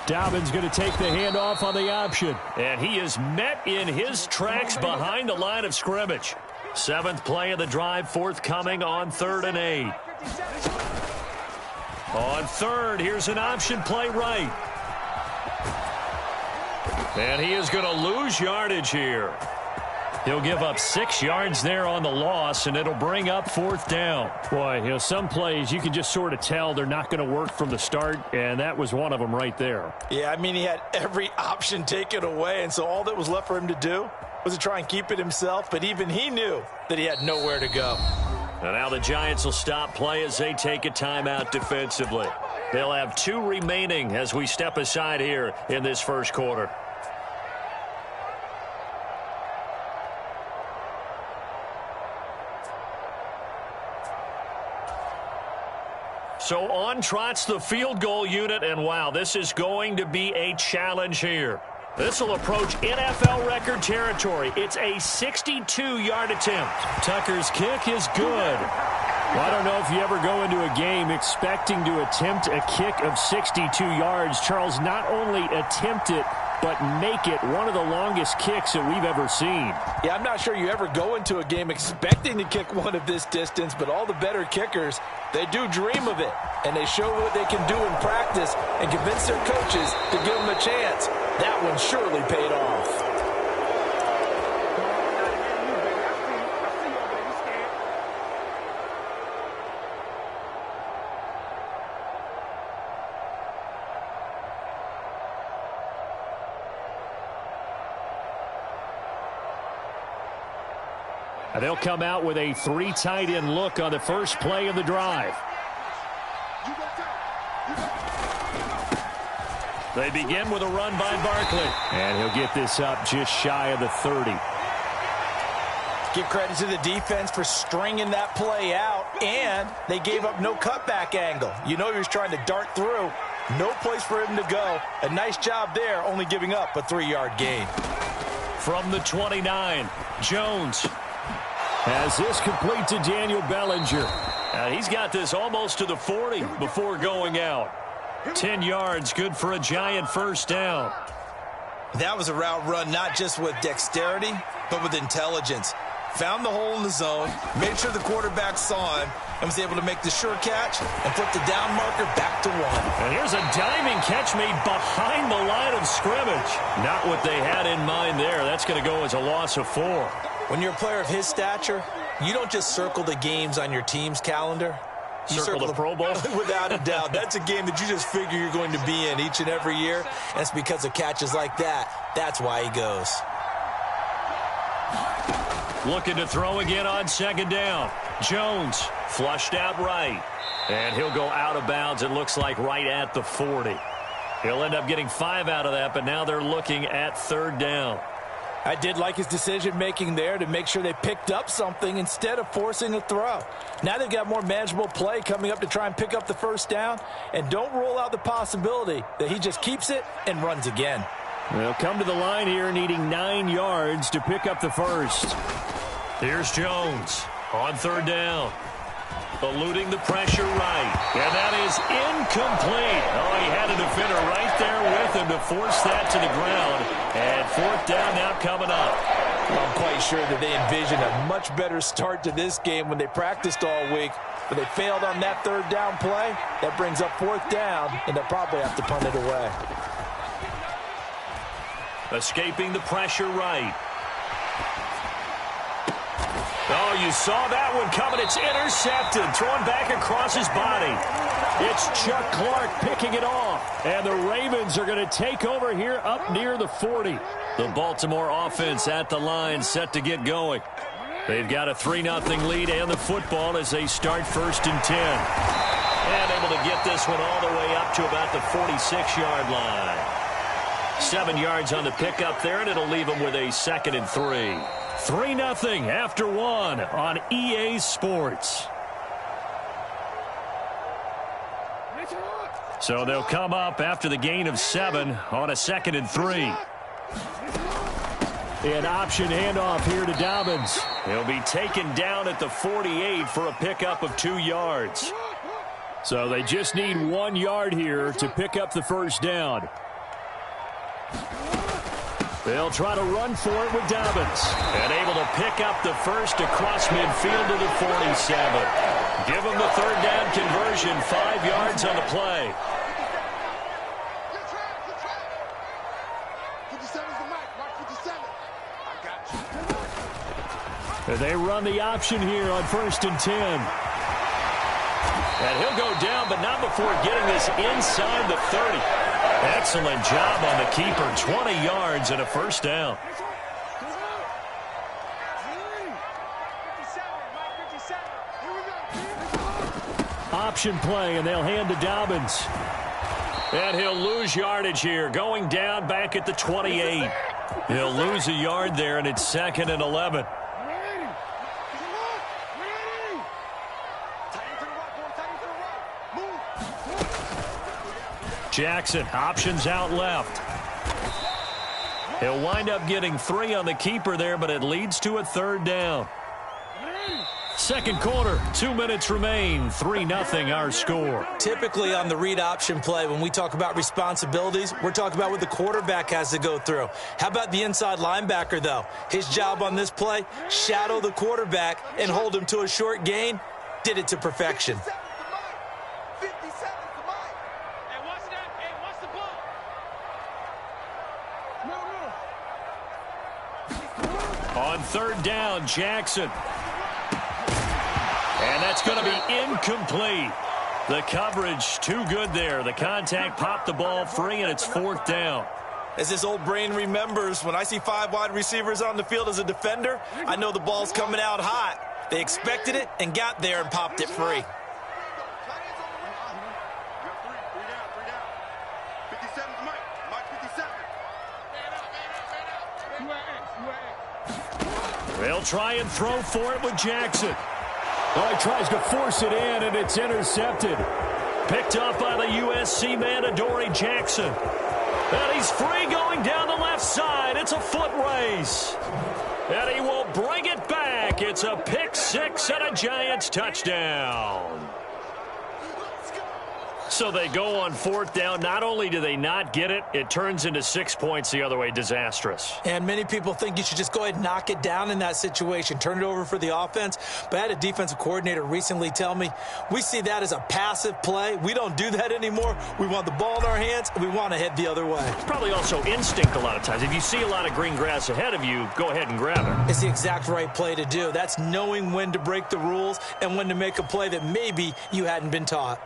Dobbins going to take the handoff on the option. And he is met in his tracks behind the line of scrimmage. 7th play of the drive forthcoming on 3rd and 8. On 3rd, here's an option play right. And he is going to lose yardage here. He'll give up 6 yards there on the loss, and it'll bring up 4th down. Boy, some plays you can just sort of tell they're not going to work from the start, and that was one of them right there. Yeah, I mean, he had every option taken away, and so all that was left for him to do was to try and keep it himself, but even he knew that he had nowhere to go. And now the Giants will stop play as they take a timeout defensively. They'll have 2 remaining as we step aside here in this first quarter. So on trots the field goal unit, and wow, this is going to be a challenge here. This will approach NFL record territory. It's a 62-yard attempt. Tucker's kick is good. Well, I don't know if you ever go into a game expecting to attempt a kick of 62 yards. Charles, not only attempt it, but make it one of the longest kicks that we've ever seen. Yeah, I'm not sure you ever go into a game expecting to kick one of this distance, but all the better kickers, they do dream of it, and they show what they can do in practice and convince their coaches to give them a chance. That one surely paid off. They'll come out with a 3 tight end look on the first play of the drive. They begin with a run by Barkley. And he'll get this up just shy of the 30. Give credit to the defense for stringing that play out, and they gave up no cutback angle. You know he was trying to dart through. No place for him to go. A nice job there, only giving up a 3-yard gain. From the 29, Jones has this complete to Daniel Bellinger. He's got this almost to the 40 before going out. 10 yards, good for a Giant first down. That was a route run not just with dexterity, but with intelligence. Found the hole in the zone, made sure the quarterback saw him, and was able to make the sure catch and flip the down marker back to 1. And here's a diving catch made behind the line of scrimmage. Not what they had in mind there. That's going to go as a loss of 4. When you're a player of his stature, you don't just circle the games on your team's calendar. You circle the Pro Bowl? Without a doubt. That's a game that you just figure you're going to be in each and every year. And it's because of catches like that. That's why he goes. Looking to throw again on second down. Jones flushed out right. And he'll go out of bounds, it looks like, right at the 40. He'll end up getting 5 out of that, but now they're looking at 3rd down. I did like his decision-making there to make sure they picked up something instead of forcing a throw. Now they've got more manageable play coming up to try and pick up the first down, and don't rule out the possibility that he just keeps it and runs again. They'll come to the line here needing 9 yards to pick up the first. Here's Jones. on third down. Eluding the pressure right. And that is incomplete. Oh, he had a defender right there with him to force that to the ground. And fourth down now coming up. Well, I'm quite sure that they envisioned a much better start to this game when they practiced all week. But they failed on that third down play. That brings up fourth down, and they'll probably have to punt it away. Escaping the pressure right. Oh, you saw that one coming. It's intercepted. Thrown back across his body. It's Chuck Clark picking it off. And the Ravens are going to take over here up near the 40. The Baltimore offense at the line set to get going. They've got a 3-0 lead and the football as they start 1st and 10. And able to get this one all the way up to about the 46-yard line. 7 yards on the pickup there, and it'll leave them with a 2nd and 3. 3-0 after 1 on EA Sports. So they'll come up after the gain of 7 on a 2nd and 3. An option handoff here to Dobbins. He'll be taken down at the 48 for a pickup of 2 yards. So they just need 1 yard here to pick up the first down. They'll try to run for it with Dobbins. And able to pick up the first across midfield to the 47. Give them the third down conversion, 5 yards on the play. They run the option here on 1st and 10. And he'll go down, but not before getting this inside the 30. Excellent job on the keeper. 20 yards and a first down. Option play, and they'll hand to Dobbins. And he'll lose yardage here, going down back at the 28. He'll lose a yard there, and it's 2nd and 11. Jackson, options out left. He'll wind up getting 3 on the keeper there, but it leads to a third down. Second quarter, 2 minutes remain. 3-0 our score. Typically on the read option play, when we talk about responsibilities, we're talking about what the quarterback has to go through. How about the inside linebacker, though? His job on this play, shadow the quarterback and hold him to a short gain. Did it to perfection. On third down, Jackson. And that's going to be incomplete. The coverage too good there. The contact popped the ball free, and it's 4th down. As this old brain remembers, when I see 5 wide receivers on the field as a defender, I know the ball's coming out hot. They expected it and got there and popped it free. They'll try and throw for it with Jackson. Oh, he tries to force it in, and it's intercepted. Picked up by the USC man, Adoree Jackson. And he's free going down the left side. It's a foot race. And he will bring it back. It's a pick 6 and a Giants touchdown. So they go on 4th down. Not only do they not get it, it turns into 6 points the other way. Disastrous. And many people think you should just go ahead and knock it down in that situation. Turn it over for the offense. But I had a defensive coordinator recently tell me, we see that as a passive play. We don't do that anymore. We want the ball in our hands, and we want to head the other way. Probably also instinct a lot of times. If you see a lot of green grass ahead of you, go ahead and grab it. It's the exact right play to do. That's knowing when to break the rules and when to make a play that maybe you hadn't been taught.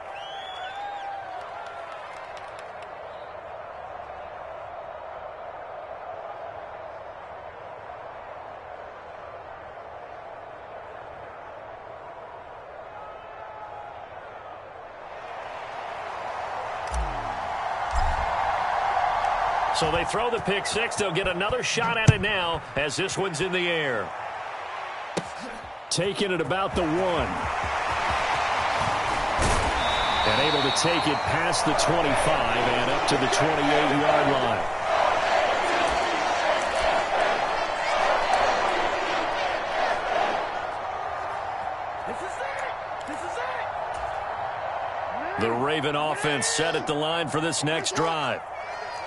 So they throw the pick 6. They'll get another shot at it now as this one's in the air. Taking it about the 1. And able to take it past the 25 and up to the 28-yard line. The Raven offense set at the line for this next drive.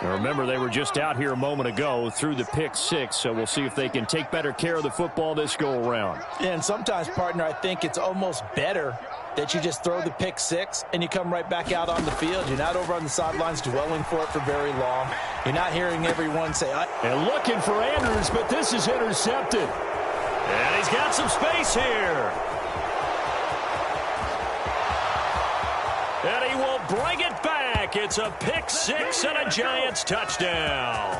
Now remember, they were just out here a moment ago through the pick six, so we'll see if they can take better care of the football this go-around. Yeah, and sometimes, partner, I think it's almost better that you just throw the pick six and you come right back out on the field. You're not over on the sidelines dwelling for it for very long. You're not hearing everyone say, and looking for Andrews, but this is intercepted. And he's got some space here. And he will bring it back. It's a pick six and a Giants touchdown.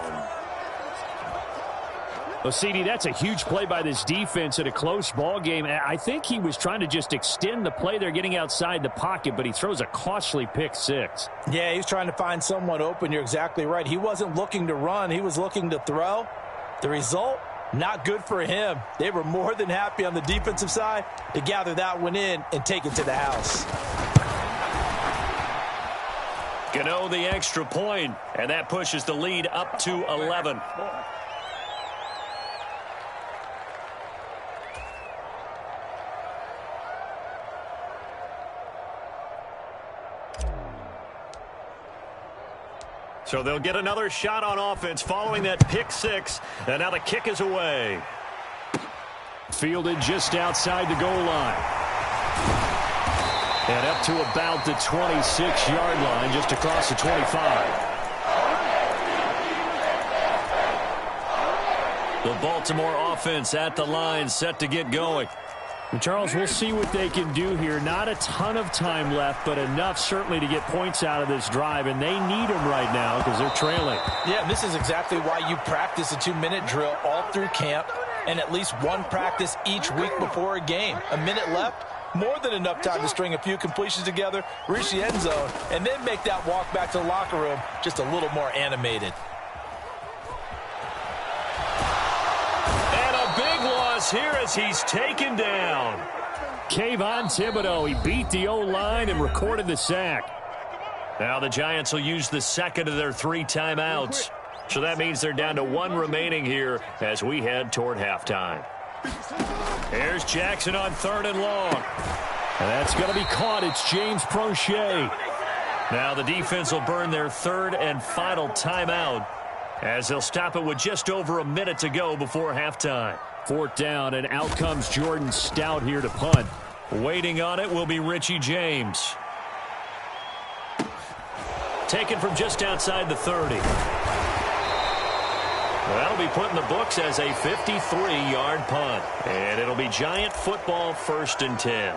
Well, CD, that's a huge play by this defense in a close ball game. I think he was trying to just extend the play. They're getting outside the pocket, but he throws a costly pick six. Yeah, he's trying to find someone open. You're exactly right. He wasn't looking to run. He was looking to throw. The result, not good for him. They were more than happy on the defensive side to gather that one in and take it to the house. Gano the extra point, and that pushes the lead up to 11. So they'll get another shot on offense following that pick six, and now the kick is away. Fielded just outside the goal line. And up to about the 26-yard line, just across the 25. The Baltimore offense at the line, set to get going. And Charles, we'll see what they can do here. Not a ton of time left, but enough certainly to get points out of this drive, and they need them right now because they're trailing. Yeah, and this is exactly why you practice a 2-minute drill all through camp and at least one practice each week before a game. A minute left, more than enough time to string a few completions together, reach the end zone, and then make that walk back to the locker room just a little more animated. And a big loss here as he's taken down. Kayvon Thibodeau, he beat the O-line and recorded the sack. Now the Giants will use the second of their 3 timeouts. So that means they're down to 1 remaining here as we head toward halftime. Here's Jackson on 3rd and long. And that's going to be caught. It's James Prochet. Now the defense will burn their 3rd and final timeout as they'll stop it with just over a minute to go before halftime. 4th down, and out comes Jordan Stout here to punt. Waiting on it will be Richie James. Taken from just outside the 30. That'll be put in the books as a 53-yard punt. And it'll be Giant football, 1st and 10.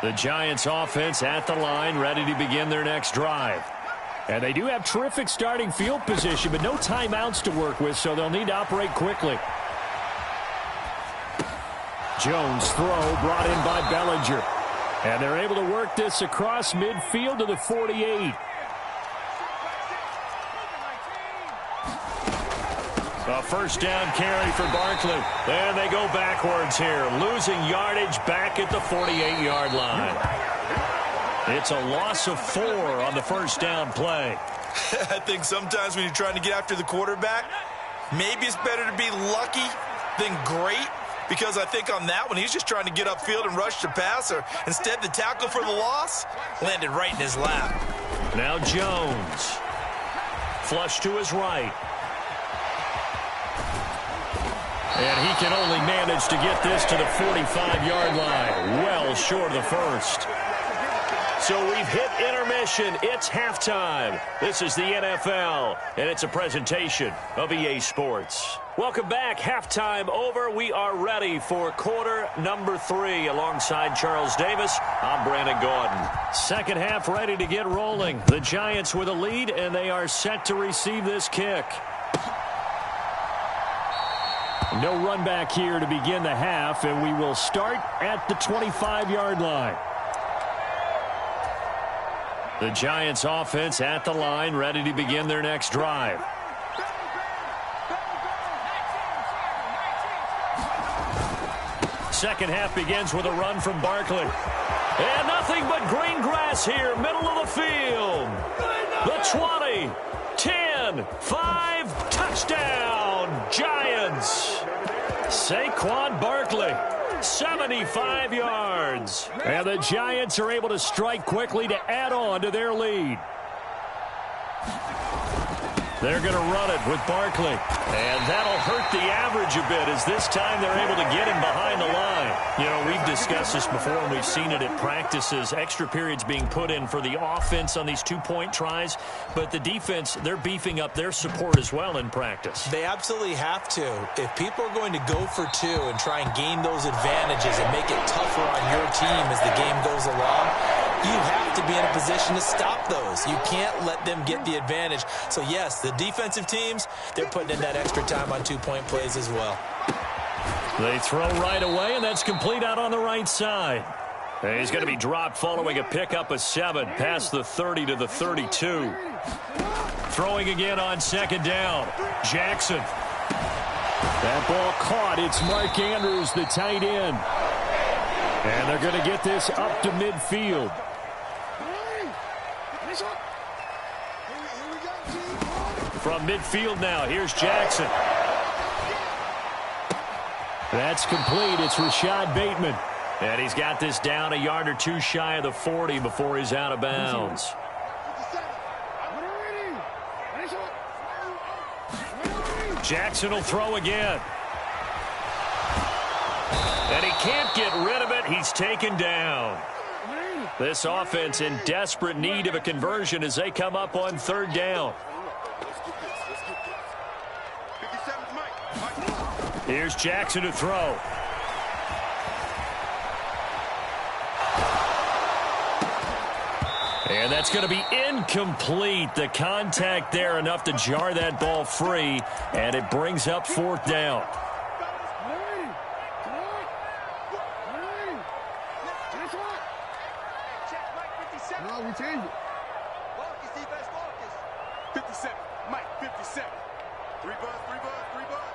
The Giants offense at the line, ready to begin their next drive. And they do have terrific starting field position, but no timeouts to work with, so they'll need to operate quickly. Jones throw brought in by Bellinger. And they're able to work this across midfield to the 48. A 1st down carry for Barkley. And they go backwards here, losing yardage back at the 48-yard line. It's a loss of 4 on the 1st down play. I think sometimes when you're trying to get after the quarterback, maybe it's better to be lucky than great, because I think on that one, he's just trying to get upfield and rush the passer. Instead, the tackle for the loss landed right in his lap. Now Jones. Flush to his right. And he can only manage to get this to the 45-yard line, well short of the 1st. So we've hit intermission. It's halftime. This is the NFL, and it's a presentation of EA Sports. Welcome back. Halftime over. We are ready for quarter number 3. Alongside Charles Davis, I'm Brandon Gordon. Second half ready to get rolling. The Giants with a lead, and they are set to receive this kick. No run back here to begin the half, and we will start at the 25-yard line. The Giants offense at the line, ready to begin their next drive. Second half begins with a run from Barkley. And nothing but green grass here, middle of the field. The 20, 10, 5, touchdown, Giants. Saquon Barkley, 75 yards. And the Giants are able to strike quickly to add on to their lead. They're going to run it with Barkley. And that'll hurt the average a bit as this time they're able to get him behind the line. You know, we've discussed this before and we've seen it at practices. Extra periods being put in for the offense on these two-point tries. But the defense, they're beefing up their support as well in practice. They absolutely have to. If people are going to go for two and try and gain those advantages and make it tougher on your team as the game goes along, you have to be in a position to stop those. You can't let them get the advantage. So, yes, the defensive teams, they're putting in that extra time on two-point plays as well. They throw right away, and that's complete out on the right side. And he's going to be dropped following a pickup of 7 past the 30 to the 32. Throwing again on second down. Jackson. That ball caught. It's Mark Andrews, the tight end. And they're going to get this up to midfield. From midfield now, here's Jackson. That's complete. It's Rashad Bateman. And he's got this down a yard or two shy of the 40 before he's out of bounds. Jackson will throw again. And he can't get rid of it. He's taken down. This offense in desperate need of a conversion as they come up on third down. Here's Jackson to throw. And that's going to be incomplete. The contact there enough to jar that ball free, and it brings up fourth down. No, we change it. Marcus, defense, Marcus. 57. Mike, 57. 3 buzz, 3 buzz, 3 buzz.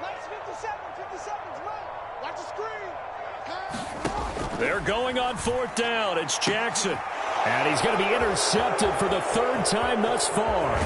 Mike's 57. 57's Mike. Watch the screen. They're going on fourth down. It's Jackson. And he's going to be intercepted for the third time thus far.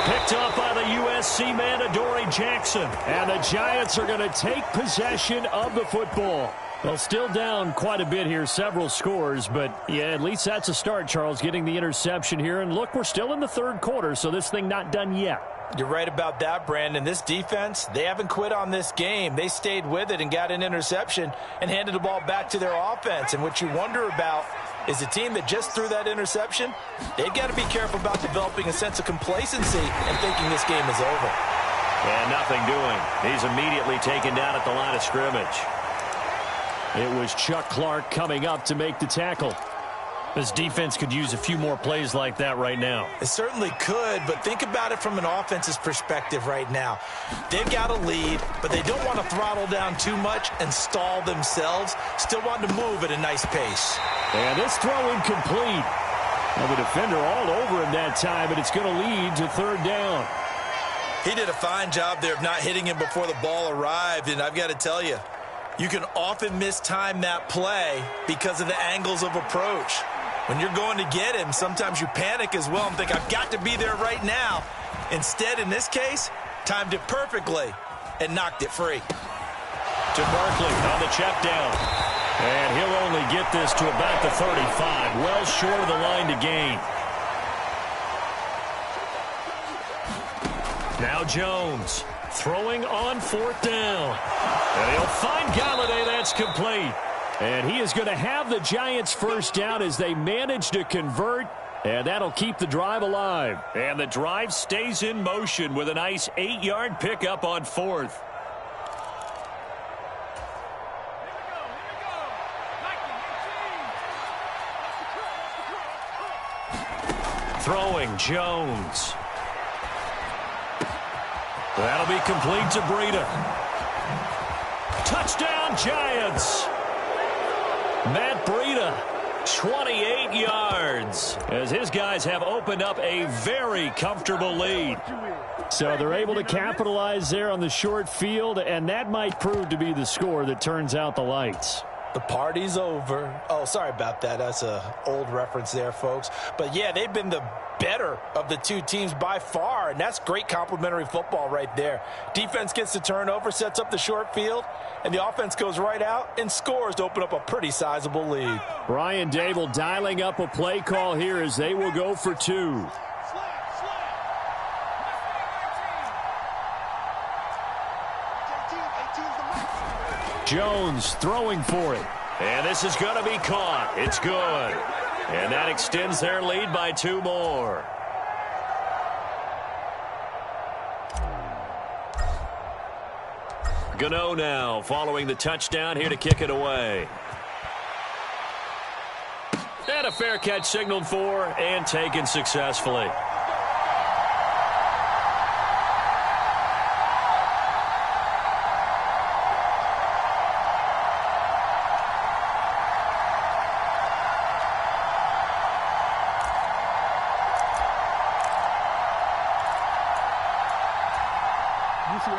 Picked up by the USC man, Adoree Jackson. And the Giants are going to take possession of the football. Well, still down quite a bit here, several scores, but yeah, at least that's a start, Charles, getting the interception here. And look, we're still in the third quarter, so this thing not done yet. You're right about that, Brandon. This defense, they haven't quit on this game. They stayed with it and got an interception and handed the ball back to their offense. And what you wonder about is the team that just threw that interception, they've got to be careful about developing a sense of complacency and thinking this game is over. And nothing doing. He's immediately taken down at the line of scrimmage. It was Chuck Clark coming up to make the tackle. This defense could use a few more plays like that right now. It certainly could, but think about it from an offense's perspective right now. They've got a lead, but they don't want to throttle down too much and stall themselves. Still want to move at a nice pace. And this throw incomplete. Well, the defender all over him that time, and it's going to lead to third down. He did a fine job there of not hitting him before the ball arrived, and I've got to tell you, you can often mistime that play because of the angles of approach. When you're going to get him, sometimes you panic as well and think, I've got to be there right now. Instead, in this case, timed it perfectly and knocked it free. To Barkley on the check down. And he'll only get this to about the 35, well short of the line to gain. Now Jones throwing on fourth down. And he'll find Galladay. That's complete. And he is going to have the Giants first down as they manage to convert. And that'll keep the drive alive. And the drive stays in motion with a nice 8-yard pickup on fourth. Throwing Jones. That'll be complete to Breida. Touchdown, Giants. Matt Breida, 28 yards, as his guys have opened up a very comfortable lead. So they're able to capitalize there on the short field, and that might prove to be the score that turns out the lights. The party's over. Oh, sorry about that. That's an old reference there, folks. But, yeah, they've been the better of the two teams by far, and that's great complimentary football right there. Defense gets the turnover, sets up the short field, and the offense goes right out and scores to open up a pretty sizable lead. Brian Dable dialing up a play call here as they will go for two. Jones throwing for it. And this is going to be caught. It's good. And that extends their lead by 2 more. Gano now following the touchdown here to kick it away. And a fair catch signaled for and taken successfully.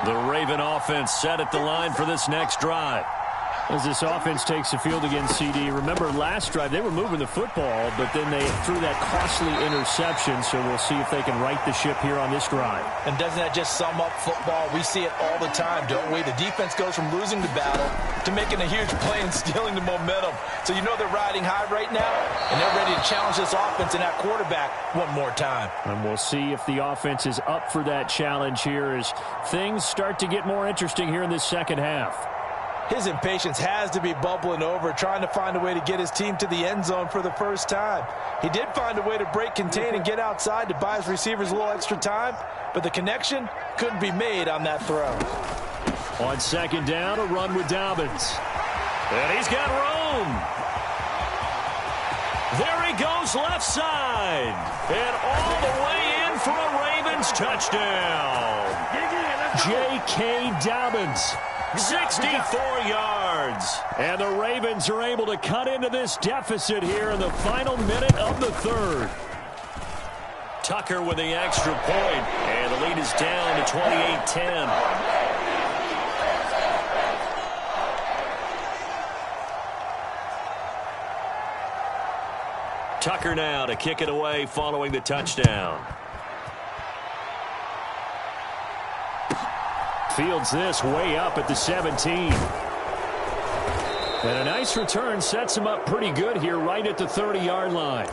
The Raven offense set at the line for this next drive. As this offense takes the field against CD, remember last drive they were moving the football, but then they threw that costly interception, so we'll see if they can right the ship here on this drive. And doesn't that just sum up football? We see it all the time, don't we? The defense goes from losing the battle to making a huge play and stealing the momentum. So you know they're riding high right now, and they're ready to challenge this offense and that quarterback one more time. And we'll see if the offense is up for that challenge here as things start to get more interesting here in this second half. His impatience has to be bubbling over, trying to find a way to get his team to the end zone for the first time. He did find a way to break contain and get outside to buy his receivers a little extra time, but the connection couldn't be made on that throw. On second down, a run with Dobbins. And he's got room. There he goes left side. And all the way in for a Ravens touchdown. J.K. Dobbins. 64 yards. And the Ravens are able to cut into this deficit here in the final minute of the third. Tucker with the extra point, and the lead is down to 28-10. Tucker now to kick it away following the touchdown. Fields this way up at the 17. And a nice return sets him up pretty good here right at the 30-yard line.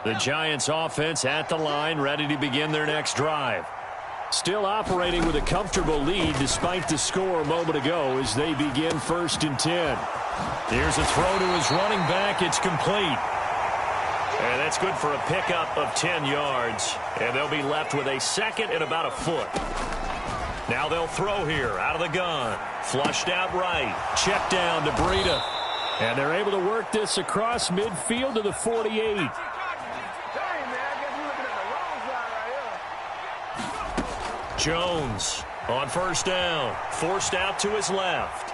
The Giants offense at the line, ready to begin their next drive. Still operating with a comfortable lead despite the score a moment ago as they begin 1st and 10. Here's a throw to his running back. It's complete. And that's good for a pickup of 10 yards. And they'll be left with a second and about a foot. Now they'll throw here out of the gun. Flushed out right. Check down to Breida. And they're able to work this across midfield to the 48. Jones on 1st down. Forced out to his left.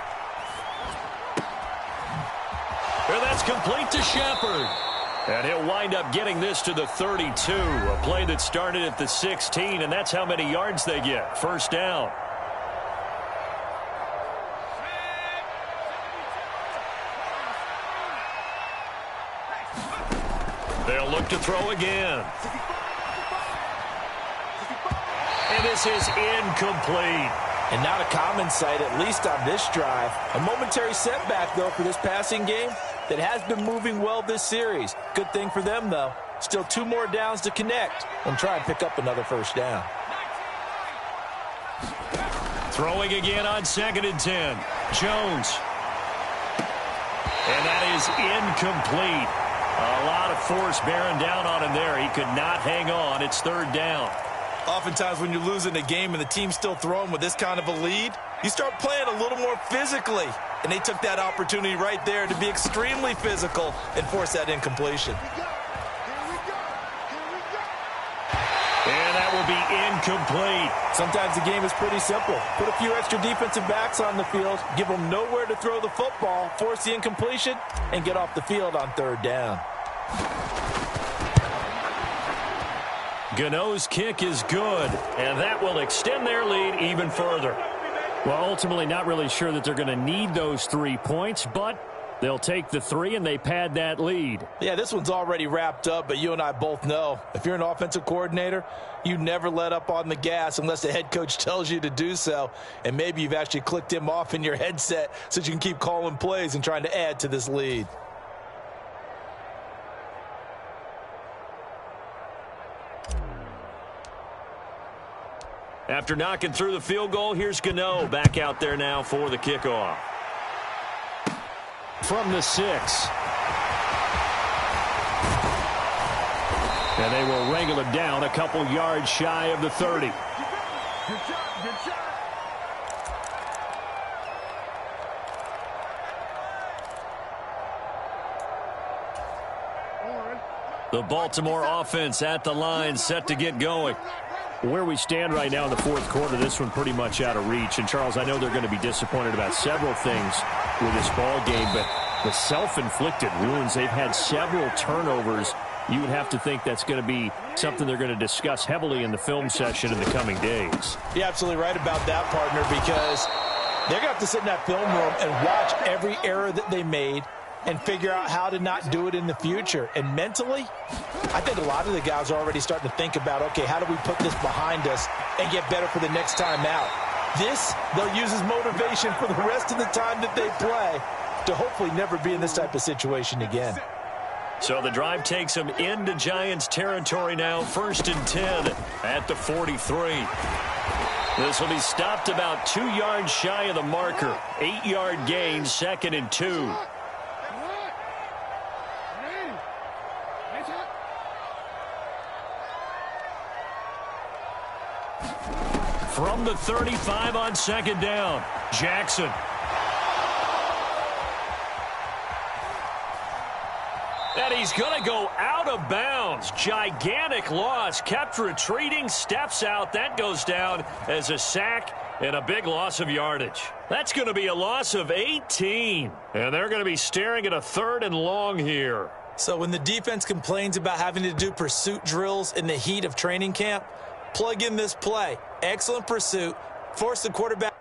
And that's complete to Shepard. And he'll wind up getting this to the 32. A play that started at the 16, and that's how many yards they get. 1st down. They'll look to throw again. And this is incomplete. And not a common sight, at least on this drive. A momentary setback, though, for this passing game that has been moving well this series. Good thing for them, though. Still 2 more downs to connect and try and pick up another 1st down. Throwing again on 2nd and 10. Jones. And that is incomplete. A lot of force bearing down on him there. He could not hang on. It's 3rd down. Oftentimes when you're losing a game and the team's still throwing with this kind of a lead, you start playing a little more physically. And they took that opportunity right there to be extremely physical and force that incompletion. And that will will be incomplete. Sometimes the game is pretty simple. Put a few extra defensive backs on the field, give them nowhere to throw the football, force the incompletion, and get off the field on third down. Gano's kick is good, and that will extend their lead even further. Well, ultimately not really sure that they're going to need those 3 points, but they'll take the 3 and they pad that lead. Yeah, this one's already wrapped up, but you and I both know if you're an offensive coordinator, you never let up on the gas unless the head coach tells you to do so. And maybe you've actually clicked him off in your headset so you can keep calling plays and trying to add to this lead. After knocking through the field goal, here's Gano back out there now for the kickoff. From the 6. And they will wrangle him down a couple yards shy of the 30. Good shot, good shot. The Baltimore offense at the line, set to get going. Where we stand right now in the fourth quarter, this one pretty much out of reach. And, Charles, I know they're going to be disappointed about several things with this ball game, but the self-inflicted wounds, they've had several turnovers. You would have to think that's going to be something they're going to discuss heavily in the film session in the coming days. You're absolutely right about that, partner, because they're going to have to sit in that film room and watch every error that they made and figure out how to not do it in the future. And mentally, I think a lot of the guys are already starting to think about, okay, how do we put this behind us and get better for the next time out? This, they'll use as motivation for the rest of the time that they play to hopefully never be in this type of situation again. So the drive takes them into Giants territory now, 1st and 10 at the 43. This will be stopped about 2 yards shy of the marker. 8-yard gain, 2nd and 2. From the 35 on 2nd down, Jackson. And he's going to go out of bounds. Gigantic loss. Kept retreating, steps out. That goes down as a sack and a big loss of yardage. That's going to be a loss of 18. And they're going to be staring at a 3rd and long here. So when the defense complains about having to do pursuit drills in the heat of training camp, plug in this play. Excellent pursuit. Force the quarterback